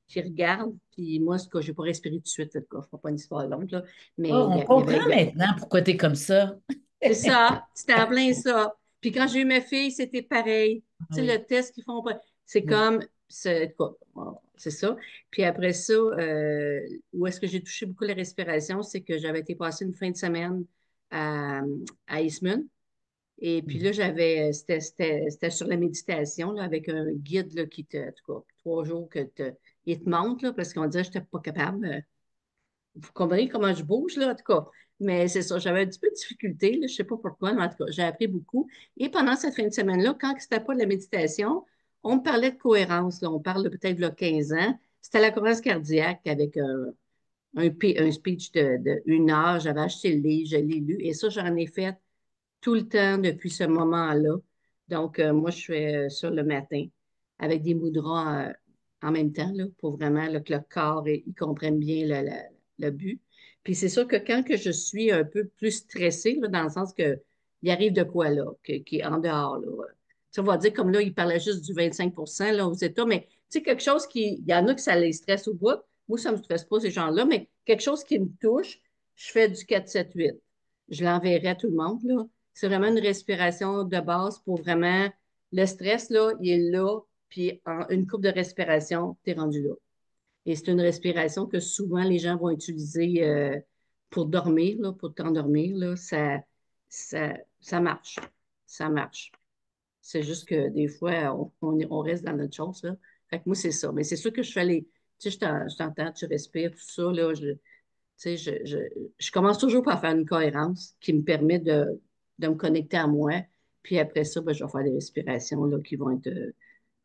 qui regarde. Puis moi, ce que je n'ai pas respiré tout de suite, en tout cas, je ne ferai pas une histoire longue, là, Oh, mais on il y avait. comprend maintenant pourquoi tu es comme ça. C'est ça, c'était en plein ça. Puis quand j'ai eu ma fille, c'était pareil. Tu sais, Oui, le test qu'ils font, c'est oui. comme, c'est quoi, bon, c'est ça. Puis après ça, où est-ce que j'ai touché beaucoup la respiration, c'est que j'avais été passer une fin de semaine à, à Eastman. Et puis là, c'était sur la méditation, là, avec un guide là, qui te, en tout cas, 3 jours il te montre, là, parce qu'on disait que je n'étais pas capable. Vous comprenez comment je bouge, là, en tout cas. Mais c'est ça, j'avais un petit peu de difficulté, là, je ne sais pas pourquoi, mais en tout cas, j'ai appris beaucoup. Et pendant cette fin de semaine-là, quand c'était pas de la méditation, on me parlait de cohérence, là, on parle de peut-être de 15 ans. C'était la cohérence cardiaque avec un speech de 1 heure. J'avais acheté le livre, je l'ai lu, et ça, j'en ai fait tout le temps depuis ce moment-là. Donc, moi, je fais ça le matin avec des mudras en même temps, là, pour vraiment là, que le corps il comprenne bien le but. Puis c'est sûr que quand que je suis un peu plus stressée, là, dans le sens que il arrive de quoi là, qui est en dehors, là. Tu sais, on va dire comme là, il parlait juste du 25 là, aux États, mais tu sais, quelque chose il y en a qui ça les stresse au bout. Moi, ça ne me stresse pas, ces gens-là, mais quelque chose qui me touche, je fais du 4-7-8. Je l'enverrai à tout le monde, là. C'est vraiment une respiration de base pour vraiment. Le stress, là, il est là, puis en une coupe de respiration, tu es rendu là. Et c'est une respiration que souvent les gens vont utiliser pour dormir, là, pour t'endormir. Là, ça marche. Ça marche. C'est juste que des fois, on reste dans notre chose, là. Fait que moi, c'est ça. Mais c'est sûr que je fais les. Tu sais, je t'entends, tu respires, tout ça, là. Tu sais, je commence toujours par faire une cohérence qui me permet de me connecter à moi. Puis après ça, ben, je vais faire des respirations là, qui vont être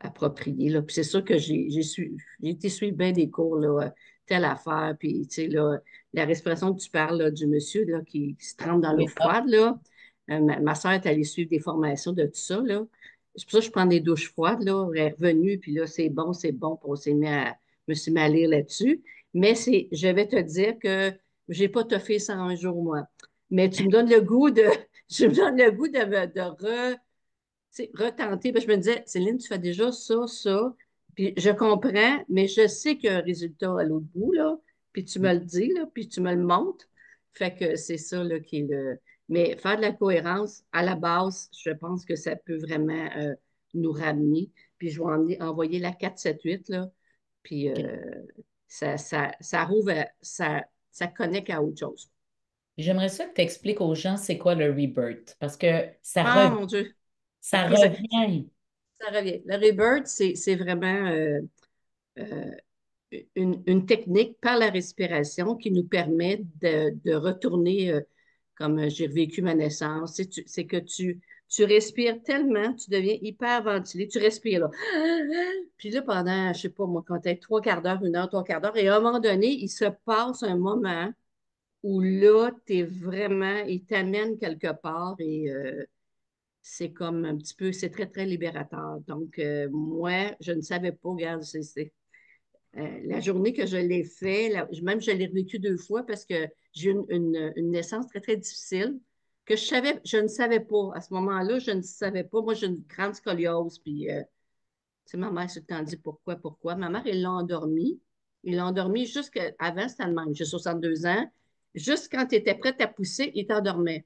appropriées. Là. Puis c'est sûr que j'ai été suivre bien des cours, là, telle affaire. Puis, tu sais, là, la respiration que tu parles là, du monsieur là, qui se trempe dans l'eau Oui, ah, froide, là. Ma soeur est allée suivre des formations de tout ça, là. C'est pour ça que je prends des douches froides, là. Elle est revenue, puis là, c'est bon, puis je me suis mis à lire là-dessus. Mais je vais te dire que j'ai pas toffé 101 jours, moi. Mais tu me donnes le goût de, je me donne le goût tu sais, retenter. Parce que je me disais, Céline, tu fais déjà ça, ça. Puis je comprends, mais je sais qu'il y a un résultat à l'autre bout, là. Puis tu me le dis, là, puis tu me le montres. Fait que c'est ça, là, qui est le. Mais faire de la cohérence, à la base, je pense que ça peut vraiment nous ramener. Puis je vais envoyer la 4-7-8 là. Puis ok. ça rouvre, ça connecte à autre chose. J'aimerais ça que tu expliques aux gens c'est quoi le rebirth, parce que Ah, mon Dieu. ça OK, revient. ça revient. Le rebirth, c'est vraiment euh, une technique par la respiration qui nous permet de retourner, comme j'ai vécu ma naissance. C'est que tu respires tellement, tu deviens hyper ventilé, tu respires là. Puis là, pendant, je sais pas moi, quand t'es 3 quarts d'heure, 1 heure, 3 quarts d'heure, et à un moment donné, il se passe un moment où là, tu es vraiment, il t'amène quelque part et c'est comme un petit peu, c'est très, très libérateur. Donc, moi, je ne savais pas, regarde, la journée que je l'ai fait, même je l'ai revécu 2 fois parce que j'ai eu une naissance très, très difficile que je ne savais pas. À ce moment-là, je ne savais pas. Moi, j'ai une grande scoliose, puis tu sais, ma mère s'est tout le temps dit pourquoi. Ma mère, elle l'a endormi. Il l'a endormi jusqu'avant, c'était le même. J'ai 62 ans. Juste quand tu étais prête à pousser, il t'endormait.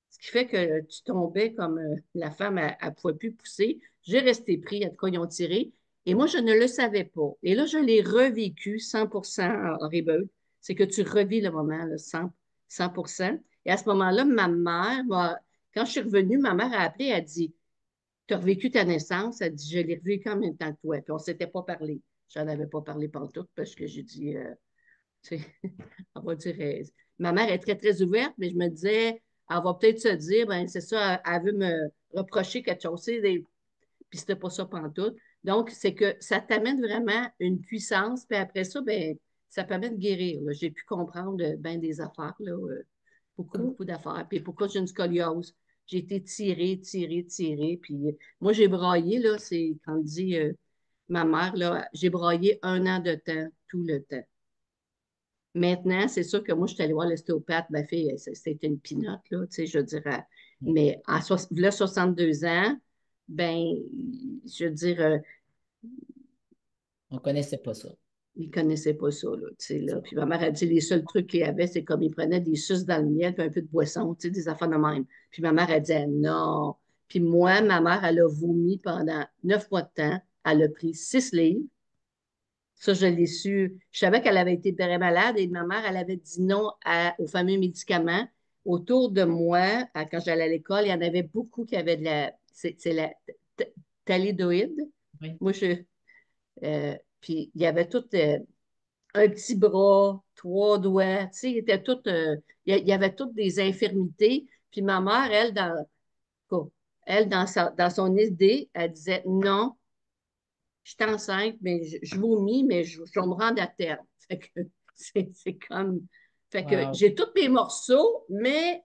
Ce qui fait que tu tombais comme la femme, elle ne pouvait plus pousser. J'ai resté pris, en tout cas, ils ont tiré. Et moi, je ne le savais pas. Et là, je l'ai revécu 100% en reboot. C'est que tu revis le moment, là, 100%. Et à ce moment-là, quand je suis revenue, ma mère a appelé, elle a dit, tu as revécu ta naissance? Elle dit, je l'ai revécu en même temps que toi. Puis on ne s'était pas parlé. Je n'en avais pas parlé pantoute parce que j'ai dit, tu sais, on va dire, ma mère est très, très ouverte, mais je me disais, elle va peut-être se dire, ben c'est ça, elle veut me reprocher quelque chose. Puis c'était pas ça pantoute. Donc, c'est que ça t'amène vraiment une puissance, puis après ça, ben, ça permet de guérir. Là. J'ai pu comprendre bien des affaires, là, beaucoup, Cool. beaucoup d'affaires. Puis pourquoi j'ai une scoliose? J'ai été tirée, tirée, tirée. Puis moi, j'ai braillé, là, c'est quand on dit ma mère, là, j'ai braillé 1 an de temps, tout le temps. Maintenant, c'est sûr que moi, je suis allée voir l'ostéopathe, ma fille, c'était une pinotte, là, tu sais, je dirais. Mais là, 62 ans, ben, je veux dire, On connaissait pas ça. il ne connaissait pas ça, là, tu sais, là. Puis ma mère a dit, les seuls trucs qu'il y avait, c'est comme il prenait des suces dans le miel, puis un peu de boisson, tu sais, des affaires de même. Puis ma mère a dit, ah, non. Puis moi, ma mère, elle a vomi pendant 9 mois de temps. Elle a pris 6 livres. Ça, je l'ai su. Je savais qu'elle avait été très malade et ma mère, elle avait dit non aux fameux médicaments. Autour de moi, quand j'allais à l'école, il y en avait beaucoup qui avaient c'est la thalidoïde. Oui. Moi, puis il y avait tout un petit bras, 3 doigts, tu sais, il y avait toutes des infirmités. Puis ma mère, quoi, elle, dans son idée, elle disait non, je suis enceinte, mais je vomis, mais je vais me rendre à terme. Fait que c'est comme. Fait que Wow. j'ai tous mes morceaux, mais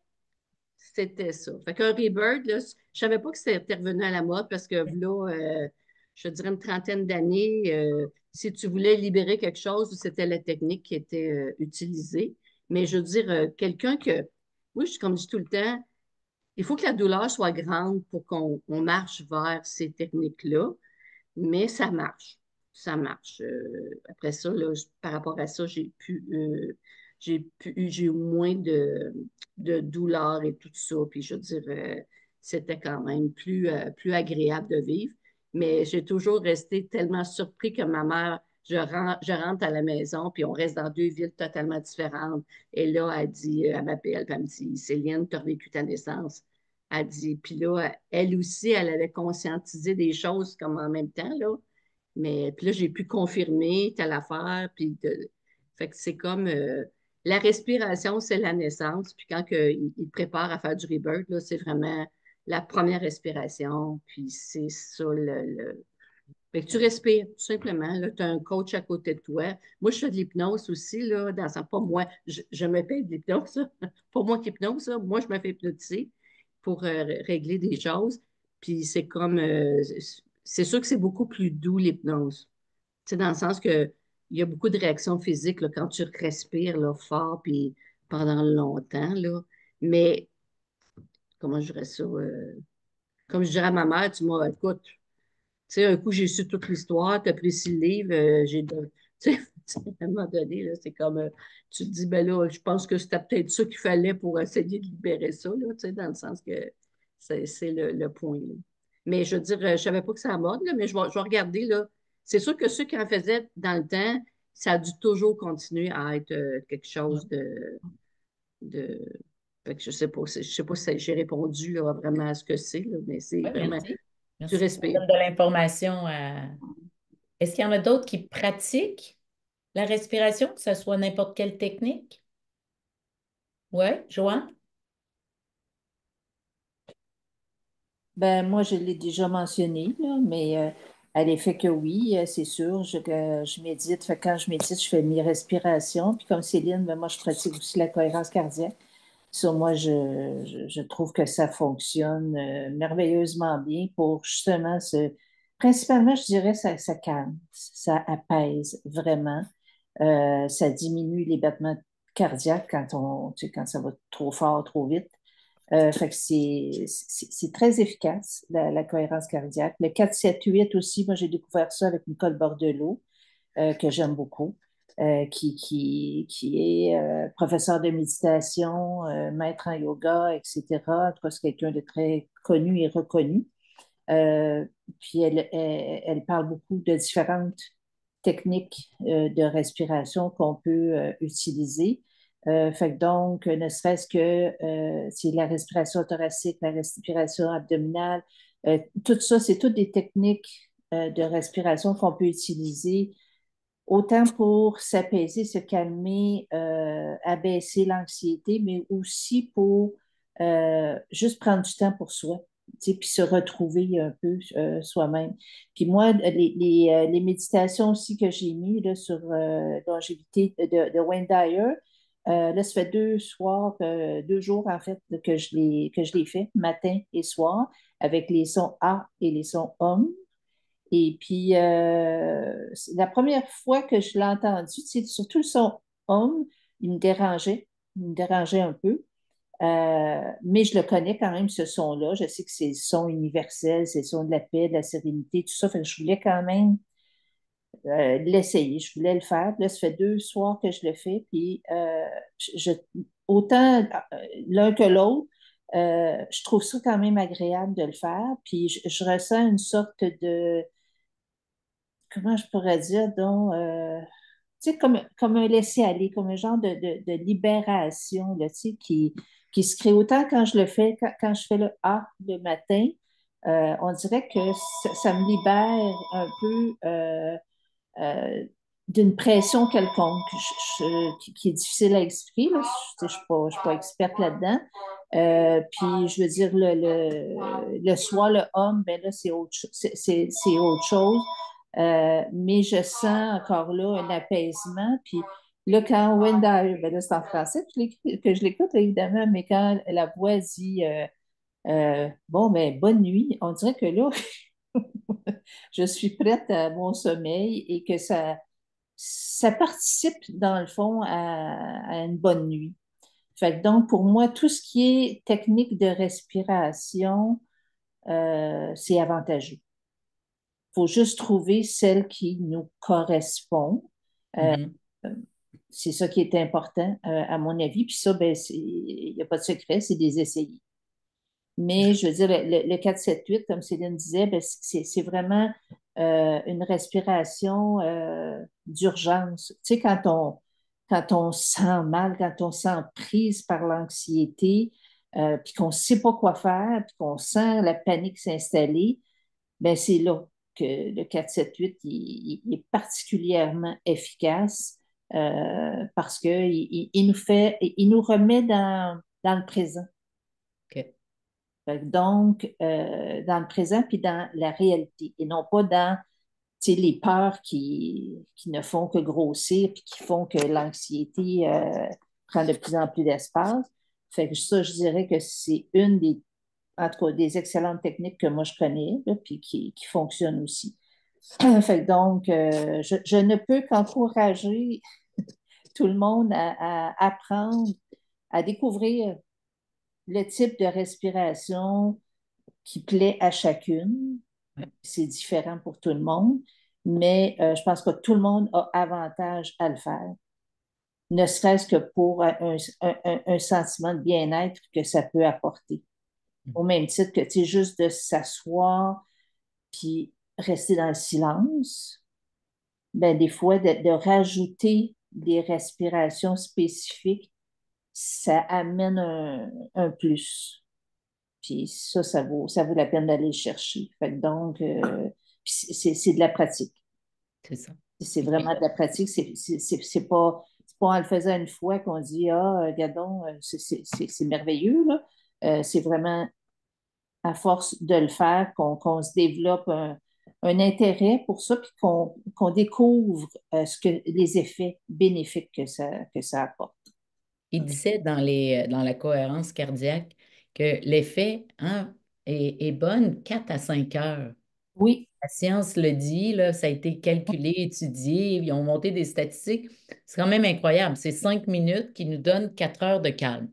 c'était ça. Fait qu'un rebirth, là, je savais pas que c'était revenu à la mode parce que là, je dirais une trentaine d'années, si tu voulais libérer quelque chose, c'était la technique qui était utilisée. Mais je veux dire, quelqu'un que. Moi, comme je dis tout le temps, il faut que la douleur soit grande pour qu'on marche vers ces techniques-là. Mais ça marche. Ça marche. Après ça, là, par rapport à ça, j'ai eu moins de douleurs et tout ça. Puis je veux dire, c'était quand même plus agréable de vivre. Mais j'ai toujours resté tellement surpris que ma mère je rentre à la maison, puis on reste dans deux villes totalement différentes. Et là, elle dit, elle m'appelle, puis elle me dit, Céline, tu as revécu ta naissance. Elle dit, puis là, elle aussi, elle avait conscientisé des choses comme en même temps, là. Mais puis là, j'ai pu confirmer telle affaire, fait que c'est comme la respiration, c'est la naissance. Puis quand il prépare à faire du rebirth, là, c'est vraiment la première respiration. Puis c'est ça Fait que tu respires, tout simplement. Là, tu as un coach à côté de toi. Moi, je fais de l'hypnose aussi, là, pas moi, je me paye de l'hypnose, ça. Pas moi qui hypnose, ça. Moi, je me fais hypnotiser pour régler des choses. Puis c'est comme, c'est sûr que c'est beaucoup plus doux, l'hypnose. C'est dans le sens que il y a beaucoup de réactions physiques là, quand tu respires là, fort puis pendant longtemps. Là. Mais comment je dirais ça? Comme je dirais à ma mère, écoute, tu sais, un coup, j'ai su toute l'histoire, tu as pris 6 livres, tu sais, à un moment donné, là, c'est comme, tu te dis, ben là, je pense que c'était peut-être ça qu'il fallait pour essayer de libérer ça, là, tu sais, dans le sens que c'est le point, là. Mais je veux dire, je ne savais pas que c'est à mode, là, mais je vais regarder, là. C'est sûr que ceux qui en faisaient dans le temps, ça a dû toujours continuer à être quelque chose de... Fait que je sais pas si j'ai répondu là, vraiment à ce que c'est, là, mais c'est Oui, vraiment, merci. tu Merci. Ça respires. donne de l'information à... Est-ce qu'il y en a d'autres qui pratiquent la respiration, que ce soit n'importe quelle technique? Oui, Joanne? Ben, moi, je l'ai déjà mentionné, là, mais à l'effet que oui, c'est sûr, que je médite. Fait que quand je médite, je fais mes respirations. Puis comme Céline, ben, moi, je pratique aussi la cohérence cardiaque. Ça, moi, je trouve que ça fonctionne merveilleusement bien pour justement Principalement, je dirais, ça calme, ça apaise vraiment. Ça diminue les battements cardiaques tu sais, quand ça va trop fort, trop vite. Fait que c'est très efficace, la cohérence cardiaque. Le 4-7-8 aussi, moi, j'ai découvert ça avec Nicole Bordelot, que j'aime beaucoup, qui est professeur de méditation, maître en yoga, etc. En tout cas, c'est quelqu'un de très connu et reconnu. Euh, Puis elle parle beaucoup de différentes techniques de respiration qu'on peut utiliser. Fait que donc, ne serait-ce que c'est la respiration thoracique, la respiration abdominale, tout ça, c'est toutes des techniques de respiration qu'on peut utiliser autant pour s'apaiser, se calmer, abaisser l'anxiété, mais aussi pour juste prendre du temps pour soi, tu sais, puis se retrouver un peu soi-même. Puis moi, les méditations aussi que j'ai mis là, sur longévité de Wayne Dyer, là, ça fait 2 soirs, 2 jours en fait, que je l'ai fait, matin et soir, avec les sons A et les sons OM. Et puis, la première fois que je l'ai entendu, c'est surtout le son homme, il me dérangeait. Il me dérangeait un peu. Mais je le connais quand même, ce son-là. Je sais que c'est le son universel, c'est le son de la paix, de la sérénité, tout ça. Fait que je voulais quand même l'essayer. Je voulais le faire. Puis là, ça fait 2 soirs que je le fais. Puis, autant l'un que l'autre, je trouve ça quand même agréable de le faire. Puis, je ressens une sorte de comment je pourrais dire, donc, tu sais, comme un laisser-aller, comme un genre de libération, là, tu sais, qui se crée autant quand je le fais, quand je fais le A le matin, on dirait que ça me libère un peu euh, d'une pression quelconque qui est difficile à expliquer, là. Je ne suis pas experte là-dedans. Puis, je veux dire, le soi, le homme, ben là, c'est autre chose. Mais je sens encore là un apaisement. Puis là, quand Wendell, ben là, c'est en français que je l'écoute, évidemment, mais quand la voix dit bon, ben, bonne nuit, on dirait que là, je suis prête à mon sommeil et que ça participe, dans le fond, à une bonne nuit. Fait que donc, pour moi, tout ce qui est technique de respiration, c'est avantageux. Il faut juste trouver celle qui nous correspond. Euh, Mhm. c'est ça qui est important, à mon avis. Puis ça, ben, il n'y a pas de secret, c'est des essayés. Mais je veux dire, le 4-7-8, comme Céline disait, ben, c'est vraiment une respiration d'urgence. Tu sais, quand on se sent mal, quand on se sent prise par l'anxiété, puis qu'on ne sait pas quoi faire, puis qu'on sent la panique s'installer, ben c'est là que le 4-7-8 il est particulièrement efficace parce qu'il il nous remet dans le présent. OK. Donc, dans le présent puis dans la réalité et non pas dans les peurs qui ne font que grossir puis qui font que l'anxiété prend de plus en plus d'espace. Fait que ça, je dirais que c'est une des, en tout cas, des excellentes techniques que moi je connais, là, puis qui fonctionne aussi. Fait que donc, je ne peux qu'encourager tout le monde à apprendre, à découvrir le type de respiration qui plaît à chacune. Ouais. C'est différent pour tout le monde, mais je pense que tout le monde a avantage à le faire, ne serait-ce que pour un sentiment de bien-être que ça peut apporter. Au même titre que, tu sais, juste de s'asseoir puis rester dans le silence, ben, des fois, de rajouter des respirations spécifiques, ça amène un plus. Puis ça vaut la peine d'aller le chercher. Fait que donc, c'est de la pratique. C'est ça. C'est vraiment de la pratique. C'est pas en le faisant une fois qu'on dit, ah, regardons, c'est merveilleux, là. C'est vraiment à force de le faire qu'on se développe un intérêt pour ça, puis qu'on découvre les effets bénéfiques que ça apporte. Il disait dans la cohérence cardiaque que l'effet hein, est bonne 4 à 5 heures. Oui, La science le dit, là, ça a été calculé, étudié, ils ont monté des statistiques. C'est quand même incroyable. C'est 5 minutes qui nous donnent 4 heures de calme.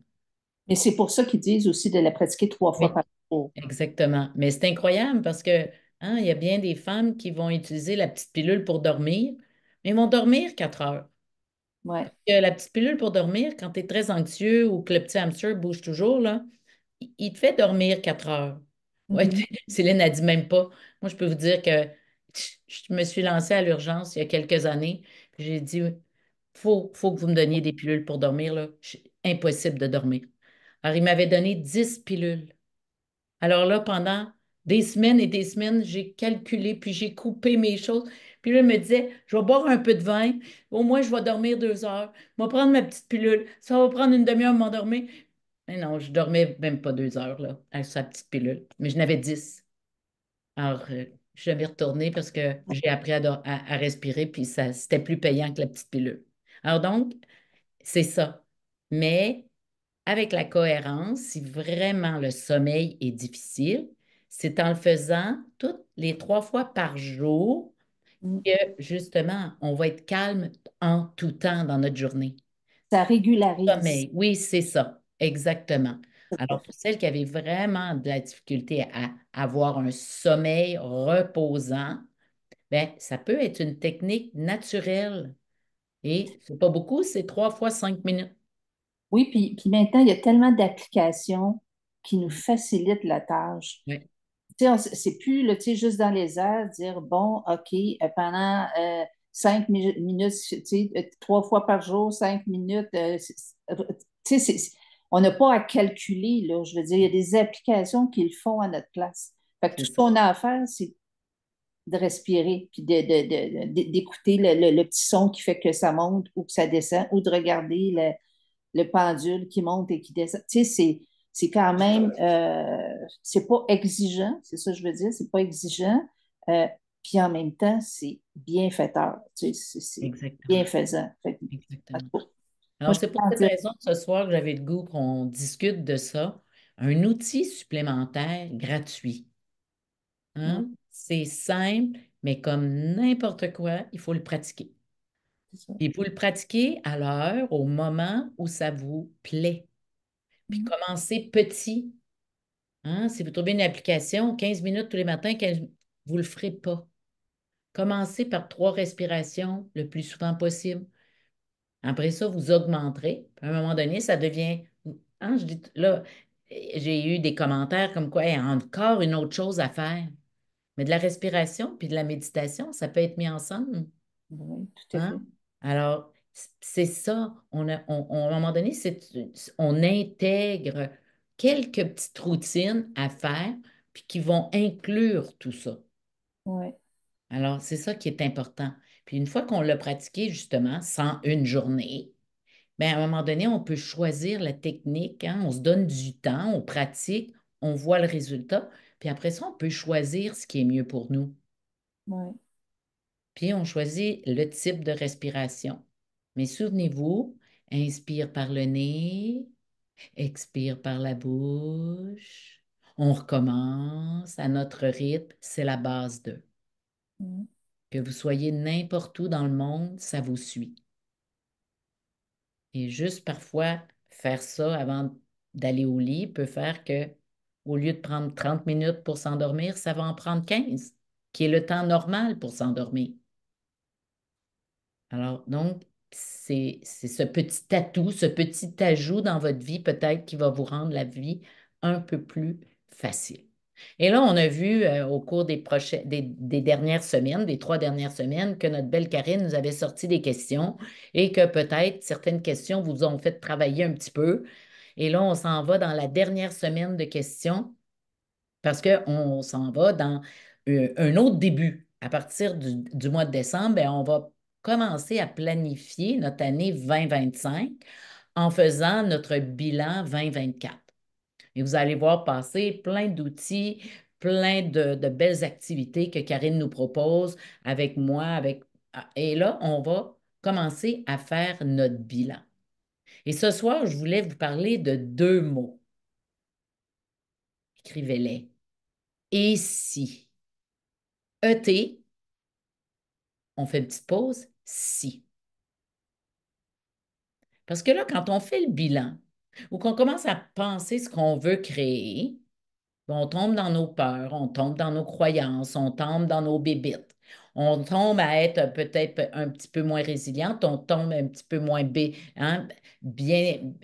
mais c'est pour ça qu'ils disent aussi de la pratiquer 3 fois Oui, par jour. exactement. Mais c'est incroyable parce que hein, il y a bien des femmes qui vont utiliser la petite pilule pour dormir, mais ils vont dormir 4 heures. Ouais. Que la petite pilule pour dormir, quand tu es très anxieux ou que le petit hamster bouge toujours, là, il te fait dormir 4 heures. Ouais, Mhm. Céline n'a dit même pas. Moi, je peux vous dire que je me suis lancée à l'urgence il y a quelques années. Puis j'ai dit, faut que vous me donniez des pilules pour dormir, là. Impossible de dormir. Alors, il m'avait donné 10 pilules. Alors là, pendant des semaines et des semaines, j'ai calculé, puis j'ai coupé mes choses. Puis là, il me disait, je vais boire un peu de vin, au moins je vais dormir 2 heures. Je vais prendre ma petite pilule, ça va prendre une demi-heure à m'endormir. Mais non, je dormais même pas 2 heures, là, avec sa petite pilule. Mais je n'avais 10. Alors, je suis jamais retournée parce que j'ai appris à respirer, puis ça, c'était plus payant que la petite pilule. Alors donc, c'est ça. Mais avec la cohérence, si vraiment le sommeil est difficile, c'est en le faisant toutes les 3 fois par jour Mm. que justement, on va être calme en tout temps dans notre journée. Ça régularise. Sommeil, oui, c'est ça, exactement. Alors, pour celles qui avaient vraiment de la difficulté à avoir un sommeil reposant, ben, ça peut être une technique naturelle. Et c'est pas beaucoup, c'est 3 fois 5 minutes. Oui, puis maintenant, il y a tellement d'applications qui nous facilitent la tâche. Oui, Tu sais, c'est plus là, tu sais, juste dans les airs, dire, bon, OK, pendant 5 minutes, tu sais, 3 fois par jour, 5 minutes, tu sais, on n'a pas à calculer, là. Je veux dire, il y a des applications qui le font à notre place. Fait que tout c'est ce ça. qu'on a à faire, c'est de respirer, puis d'écouter le petit son qui fait que ça monte ou que ça descend, ou de regarder le pendule qui monte et qui descend. Tu sais, c'est quand même, c'est pas exigeant, c'est ça que je veux dire, c'est pas exigeant. Euh, Puis en même temps, c'est bienfaiteur. Tu sais, c'est Exactement. bienfaisant. Fait que, en Exactement. tout cas, moi, Alors, je c'est pour peux en cette dire, raison que ce soir, j'avais le goût qu'on discute de ça. Un outil supplémentaire gratuit. hum, Hein? C'est simple, mais comme n'importe quoi, il faut le pratiquer. c'est ça. Il faut le pratiquer à l'heure, au moment où ça vous plaît. Puis Hum. commencez petit. Hein? Si vous trouvez une application, 15 minutes tous les matins, vous ne le ferez pas. Commencez par 3 respirations le plus souvent possible. Après ça, vous augmenterez. Puis à un moment donné, ça devient. Hein, là, j'ai eu des commentaires comme quoi il y a encore une autre chose à faire. Mais de la respiration puis de la méditation, ça peut être mis ensemble. Oui, tout à fait. Hein? Alors, c'est ça. À un moment donné, on intègre quelques petites routines à faire puis qui vont inclure tout ça. Oui, Alors, c'est ça qui est important. Puis une fois qu'on l'a pratiqué, justement, sans une journée, bien, à un moment donné, on peut choisir la technique, hein. On se donne du temps, on pratique, on voit le résultat. Puis après ça, on peut choisir ce qui est mieux pour nous. oui, Puis on choisit le type de respiration. Mais souvenez-vous, inspire par le nez, expire par la bouche. On recommence à notre rythme, c'est la base de. oui. Que vous soyez n'importe où dans le monde, ça vous suit. Et juste parfois, faire ça avant d'aller au lit peut faire que, au lieu de prendre 30 minutes pour s'endormir, ça va en prendre 15, qui est le temps normal pour s'endormir. Alors, donc, c'est ce petit atout, ce petit ajout dans votre vie peut-être qui va vous rendre la vie un peu plus facile. Et là, on a vu au cours des dernières semaines, des 3 dernières semaines, que notre belle Karine nous avait sorti des questions et que peut-être certaines questions vous ont fait travailler un petit peu. Et là, on s'en va dans la dernière semaine de questions parce qu'on s'en va dans un autre début. À partir du mois de décembre, ben, on va commencer à planifier notre année 2025 en faisant notre bilan 2024. Et vous allez voir passer plein d'outils, plein de belles activités que Karine nous propose avec moi. Et là, on va commencer à faire notre bilan. Et ce soir, je voulais vous parler de 2 mots. Écrivez-les. Et si. ET, on fait une petite pause, si. Parce que là, quand on fait le bilan ou qu'on commence à penser ce qu'on veut créer, on tombe dans nos peurs, on tombe dans nos croyances, on tombe dans nos bébites. On tombe à être peut-être un petit peu moins résiliente, on tombe un petit peu moins hein, bien,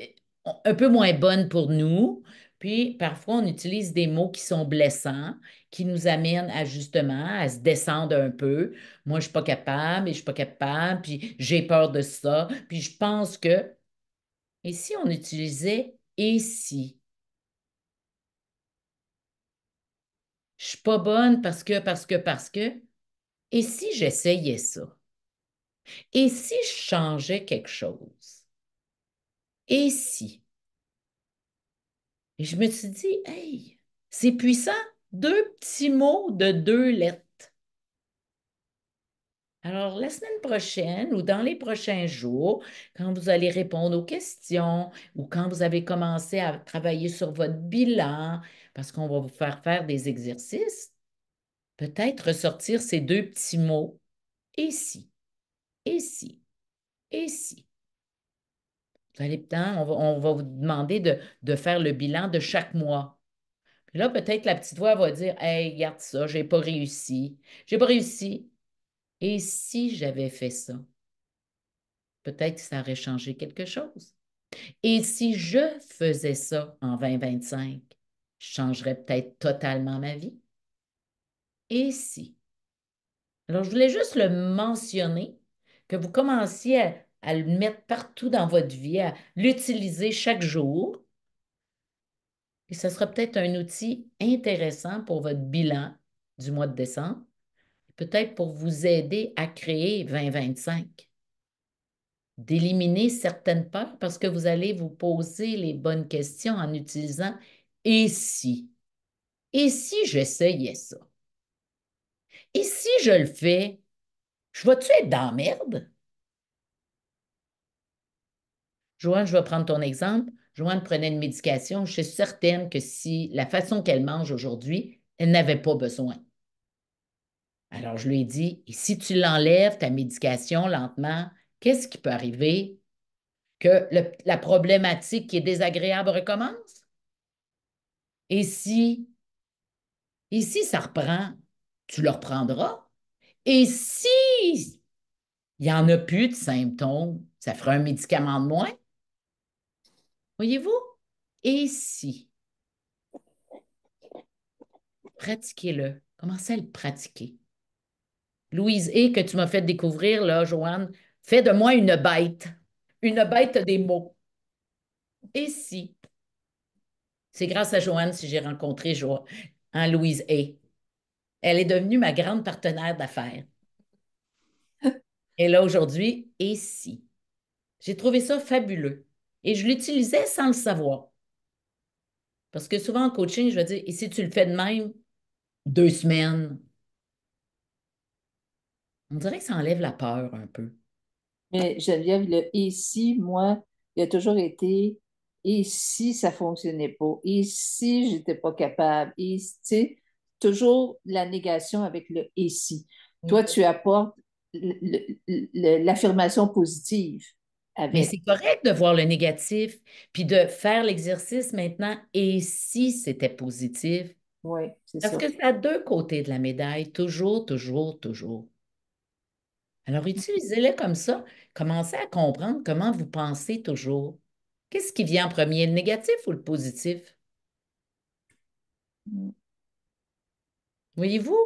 un peu moins bonne pour nous. Puis parfois, on utilise des mots qui sont blessants, qui nous amènent à justement à se descendre un peu. Moi, je ne suis pas capable et je ne suis pas capable, puis j'ai peur de ça. Puis je pense que, et si on utilisait et si? Je suis pas bonne parce que. Et si j'essayais ça? Et si je changeais quelque chose? Et si? Et je me suis dit, hey, c'est puissant, 2 petits mots de 2 lettres. Alors, la semaine prochaine ou dans les prochains jours, quand vous allez répondre aux questions ou quand vous avez commencé à travailler sur votre bilan, parce qu'on va vous faire faire des exercices, peut-être ressortir ces 2 petits mots. Et si? Et si? Et si? Vous allez, on va vous demander de faire le bilan de chaque mois. Puis là, peut-être la petite voix va dire, hey, regarde ça, j'ai pas réussi. J'ai pas réussi. Et si j'avais fait ça? Peut-être que ça aurait changé quelque chose. Et si je faisais ça en 2025, je changerais peut-être totalement ma vie. Et si? Alors, je voulais juste le mentionner, que vous commenciez à le mettre partout dans votre vie, à l'utiliser chaque jour. Et ce sera peut-être un outil intéressant pour votre bilan du mois de décembre, peut-être pour vous aider à créer 2025, d'éliminer certaines peurs parce que vous allez vous poser les bonnes questions en utilisant et si? Et si j'essayais ça? Et si je le fais, je vais-tu être dans la merde? Joanne, je vais prendre ton exemple. Joanne prenait une médication. Je suis certaine que si la façon qu'elle mange aujourd'hui, elle n'avait pas besoin. Alors, je lui ai dit, et si tu l'enlèves, ta médication, lentement, qu'est-ce qui peut arriver? Que la problématique qui est désagréable recommence? Et si, et si ça reprend, tu le reprendras? Et si il n'y en a plus de symptômes, ça fera un médicament de moins? Voyez-vous? Et si? Pratiquez-le. Commencez à le pratiquer. Louise et que tu m'as fait découvrir, là, Joanne, fais de moi une bête des mots. Et si, c'est grâce à Joanne si j'ai rencontré Louise A. Elle est devenue ma grande partenaire d'affaires. Et là, aujourd'hui, et si. J'ai trouvé ça fabuleux. Et je l'utilisais sans le savoir. Parce que souvent en coaching, je vais dire, et si tu le fais de même, 2 semaines, on dirait que ça enlève la peur un peu. Mais Geneviève, le et si, moi, il a toujours été et si ça fonctionnait pas, et si j'étais pas capable, et tu sais, toujours la négation avec le et si. Toi, tu apportes l'affirmation positive Mais avec. c'est correct de voir le négatif, puis de faire l'exercice maintenant, et si c'était positif? Oui, c'est Parce ça. que c'est à deux côtés de la médaille, toujours, toujours, toujours. Alors, utilisez-les comme ça. Commencez à comprendre comment vous pensez toujours. Qu'est-ce qui vient en premier, le négatif ou le positif? Voyez-vous?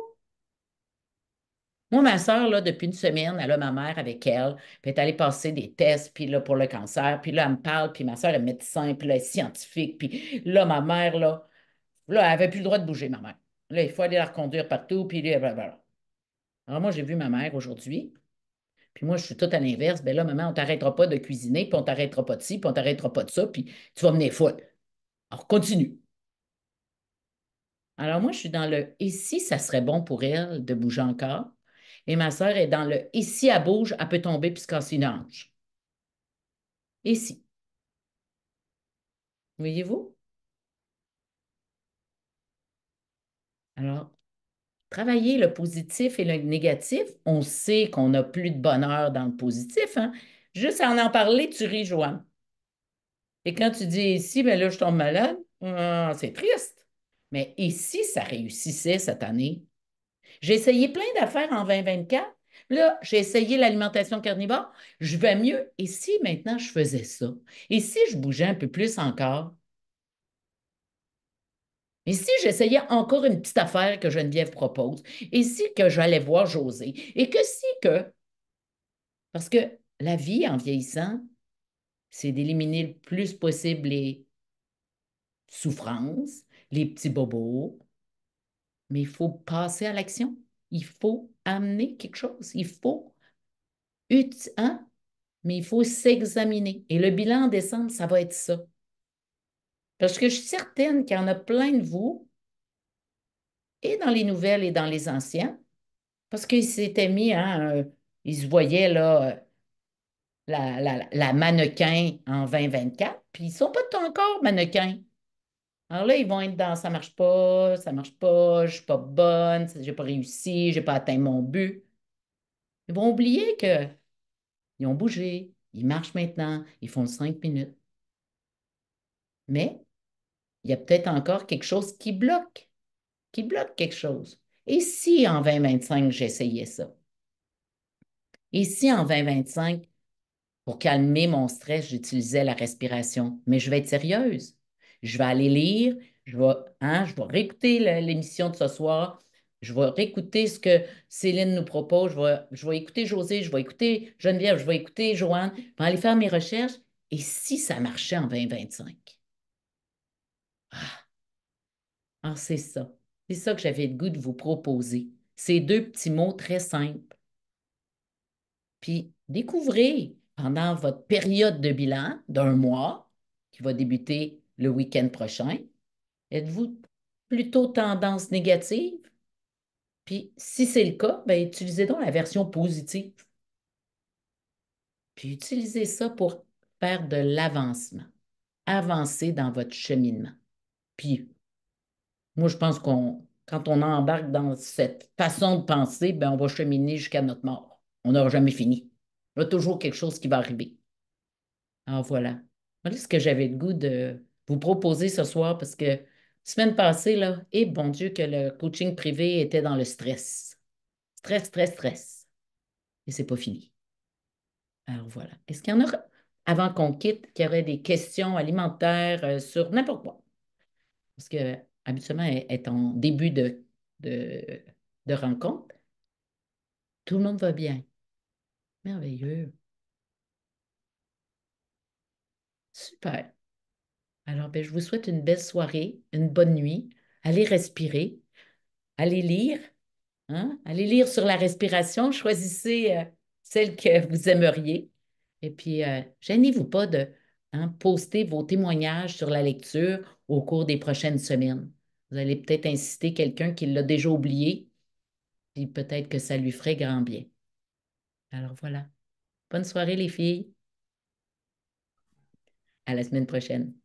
Moi, ma soeur, là, depuis une semaine, elle a ma mère avec elle, puis elle est allée passer des tests, puis là, pour le cancer, puis là, elle me parle, puis ma soeur est médecin, puis là, elle est scientifique, puis là, ma mère, là, elle n'avait plus le droit de bouger, ma mère. Là, il faut aller la reconduire partout, puis là, blablabla. Alors, moi, j'ai vu ma mère aujourd'hui, puis moi, je suis tout à l'inverse. Ben là, maman, on t'arrêtera pas de cuisiner, puis on t'arrêtera pas de ci, puis on t'arrêtera pas de ça, puis tu vas mener folle. Alors, continue. Alors, moi, je suis dans le et si ça serait bon pour elle de bouger encore? Et ma sœur est dans le et si elle bouge, elle peut tomber puis se casser une hanche. Et si? Voyez-vous? Alors, travailler le positif et le négatif, on sait qu'on n'a plus de bonheur dans le positif, hein? Juste à en parler, tu ris, Joanne. Et quand tu dis ici, ben là, je tombe malade, c'est triste. Mais et si ça réussissait cette année? J'ai essayé plein d'affaires en 2024. Là, j'ai essayé l'alimentation carnivore. Je vais mieux. Et si maintenant je faisais ça? Et si je bougeais un peu plus encore? Et si j'essayais encore une petite affaire que Geneviève propose? Et si que j'allais voir José? Et que si que... Parce que la vie en vieillissant, c'est d'éliminer le plus possible les souffrances, les petits bobos, mais il faut passer à l'action. Il faut amener quelque chose. Il faut, hein? Mais il faut s'examiner. Et le bilan en décembre, ça va être ça. Parce que je suis certaine qu'il y en a plein de vous, et dans les nouvelles et dans les anciens, parce qu'ils s'étaient mis, hein, ils se voyaient là, la mannequin en 2024, puis ils ne sont pas encore mannequins. Alors là, ils vont être dans ça marche pas, je suis pas bonne, j'ai pas réussi, j'ai pas atteint mon but. Ils vont oublier qu'ils ont bougé, ils marchent maintenant, ils font 5 minutes. Mais il y a peut-être encore quelque chose qui bloque quelque chose. Et si en 2025, j'essayais ça? Et si en 2025, pour calmer mon stress, j'utilisais la respiration? Mais je vais être sérieuse. Je vais aller lire, je vais réécouter l'émission de ce soir, je vais réécouter ce que Céline nous propose, je vais écouter José, je vais écouter Geneviève, je vais écouter Joanne, je vais aller faire mes recherches. Et si ça marchait en 2025? Ah, c'est ça. C'est ça que j'avais le goût de vous proposer. Ces deux petits mots très simples. Puis découvrez pendant votre période de bilan d'1 mois, qui va débuter le week-end prochain, êtes-vous plutôt tendance négative? Puis si c'est le cas, ben, utilisez donc la version positive. Puis utilisez ça pour faire de l'avancement. Avancer dans votre cheminement. Puis moi, je pense quand on embarque dans cette façon de penser, ben, on va cheminer jusqu'à notre mort. On n'aura jamais fini. Il y a toujours quelque chose qui va arriver. Alors voilà. Voilà ce que j'avais le goût de vous proposer ce soir parce que semaine passée, là, et bon Dieu que le coaching privé était dans le stress. Stress, stress, stress. Et c'est pas fini. Alors voilà. Est-ce qu'il y en a, avant qu'on quitte, qui aurait des questions alimentaires sur n'importe quoi? Parce que habituellement, elle est en début de de, de rencontre. Tout le monde va bien. Merveilleux. Super. Alors, ben, je vous souhaite une belle soirée, une bonne nuit. Allez respirer, allez lire, hein? Allez lire sur la respiration. Choisissez celle que vous aimeriez. Et puis, gênez-vous pas de poster vos témoignages sur la lecture au cours des prochaines semaines. Vous allez peut-être inciter quelqu'un qui l'a déjà oublié, puis peut-être que ça lui ferait grand bien. Alors voilà. Bonne soirée, les filles. À la semaine prochaine.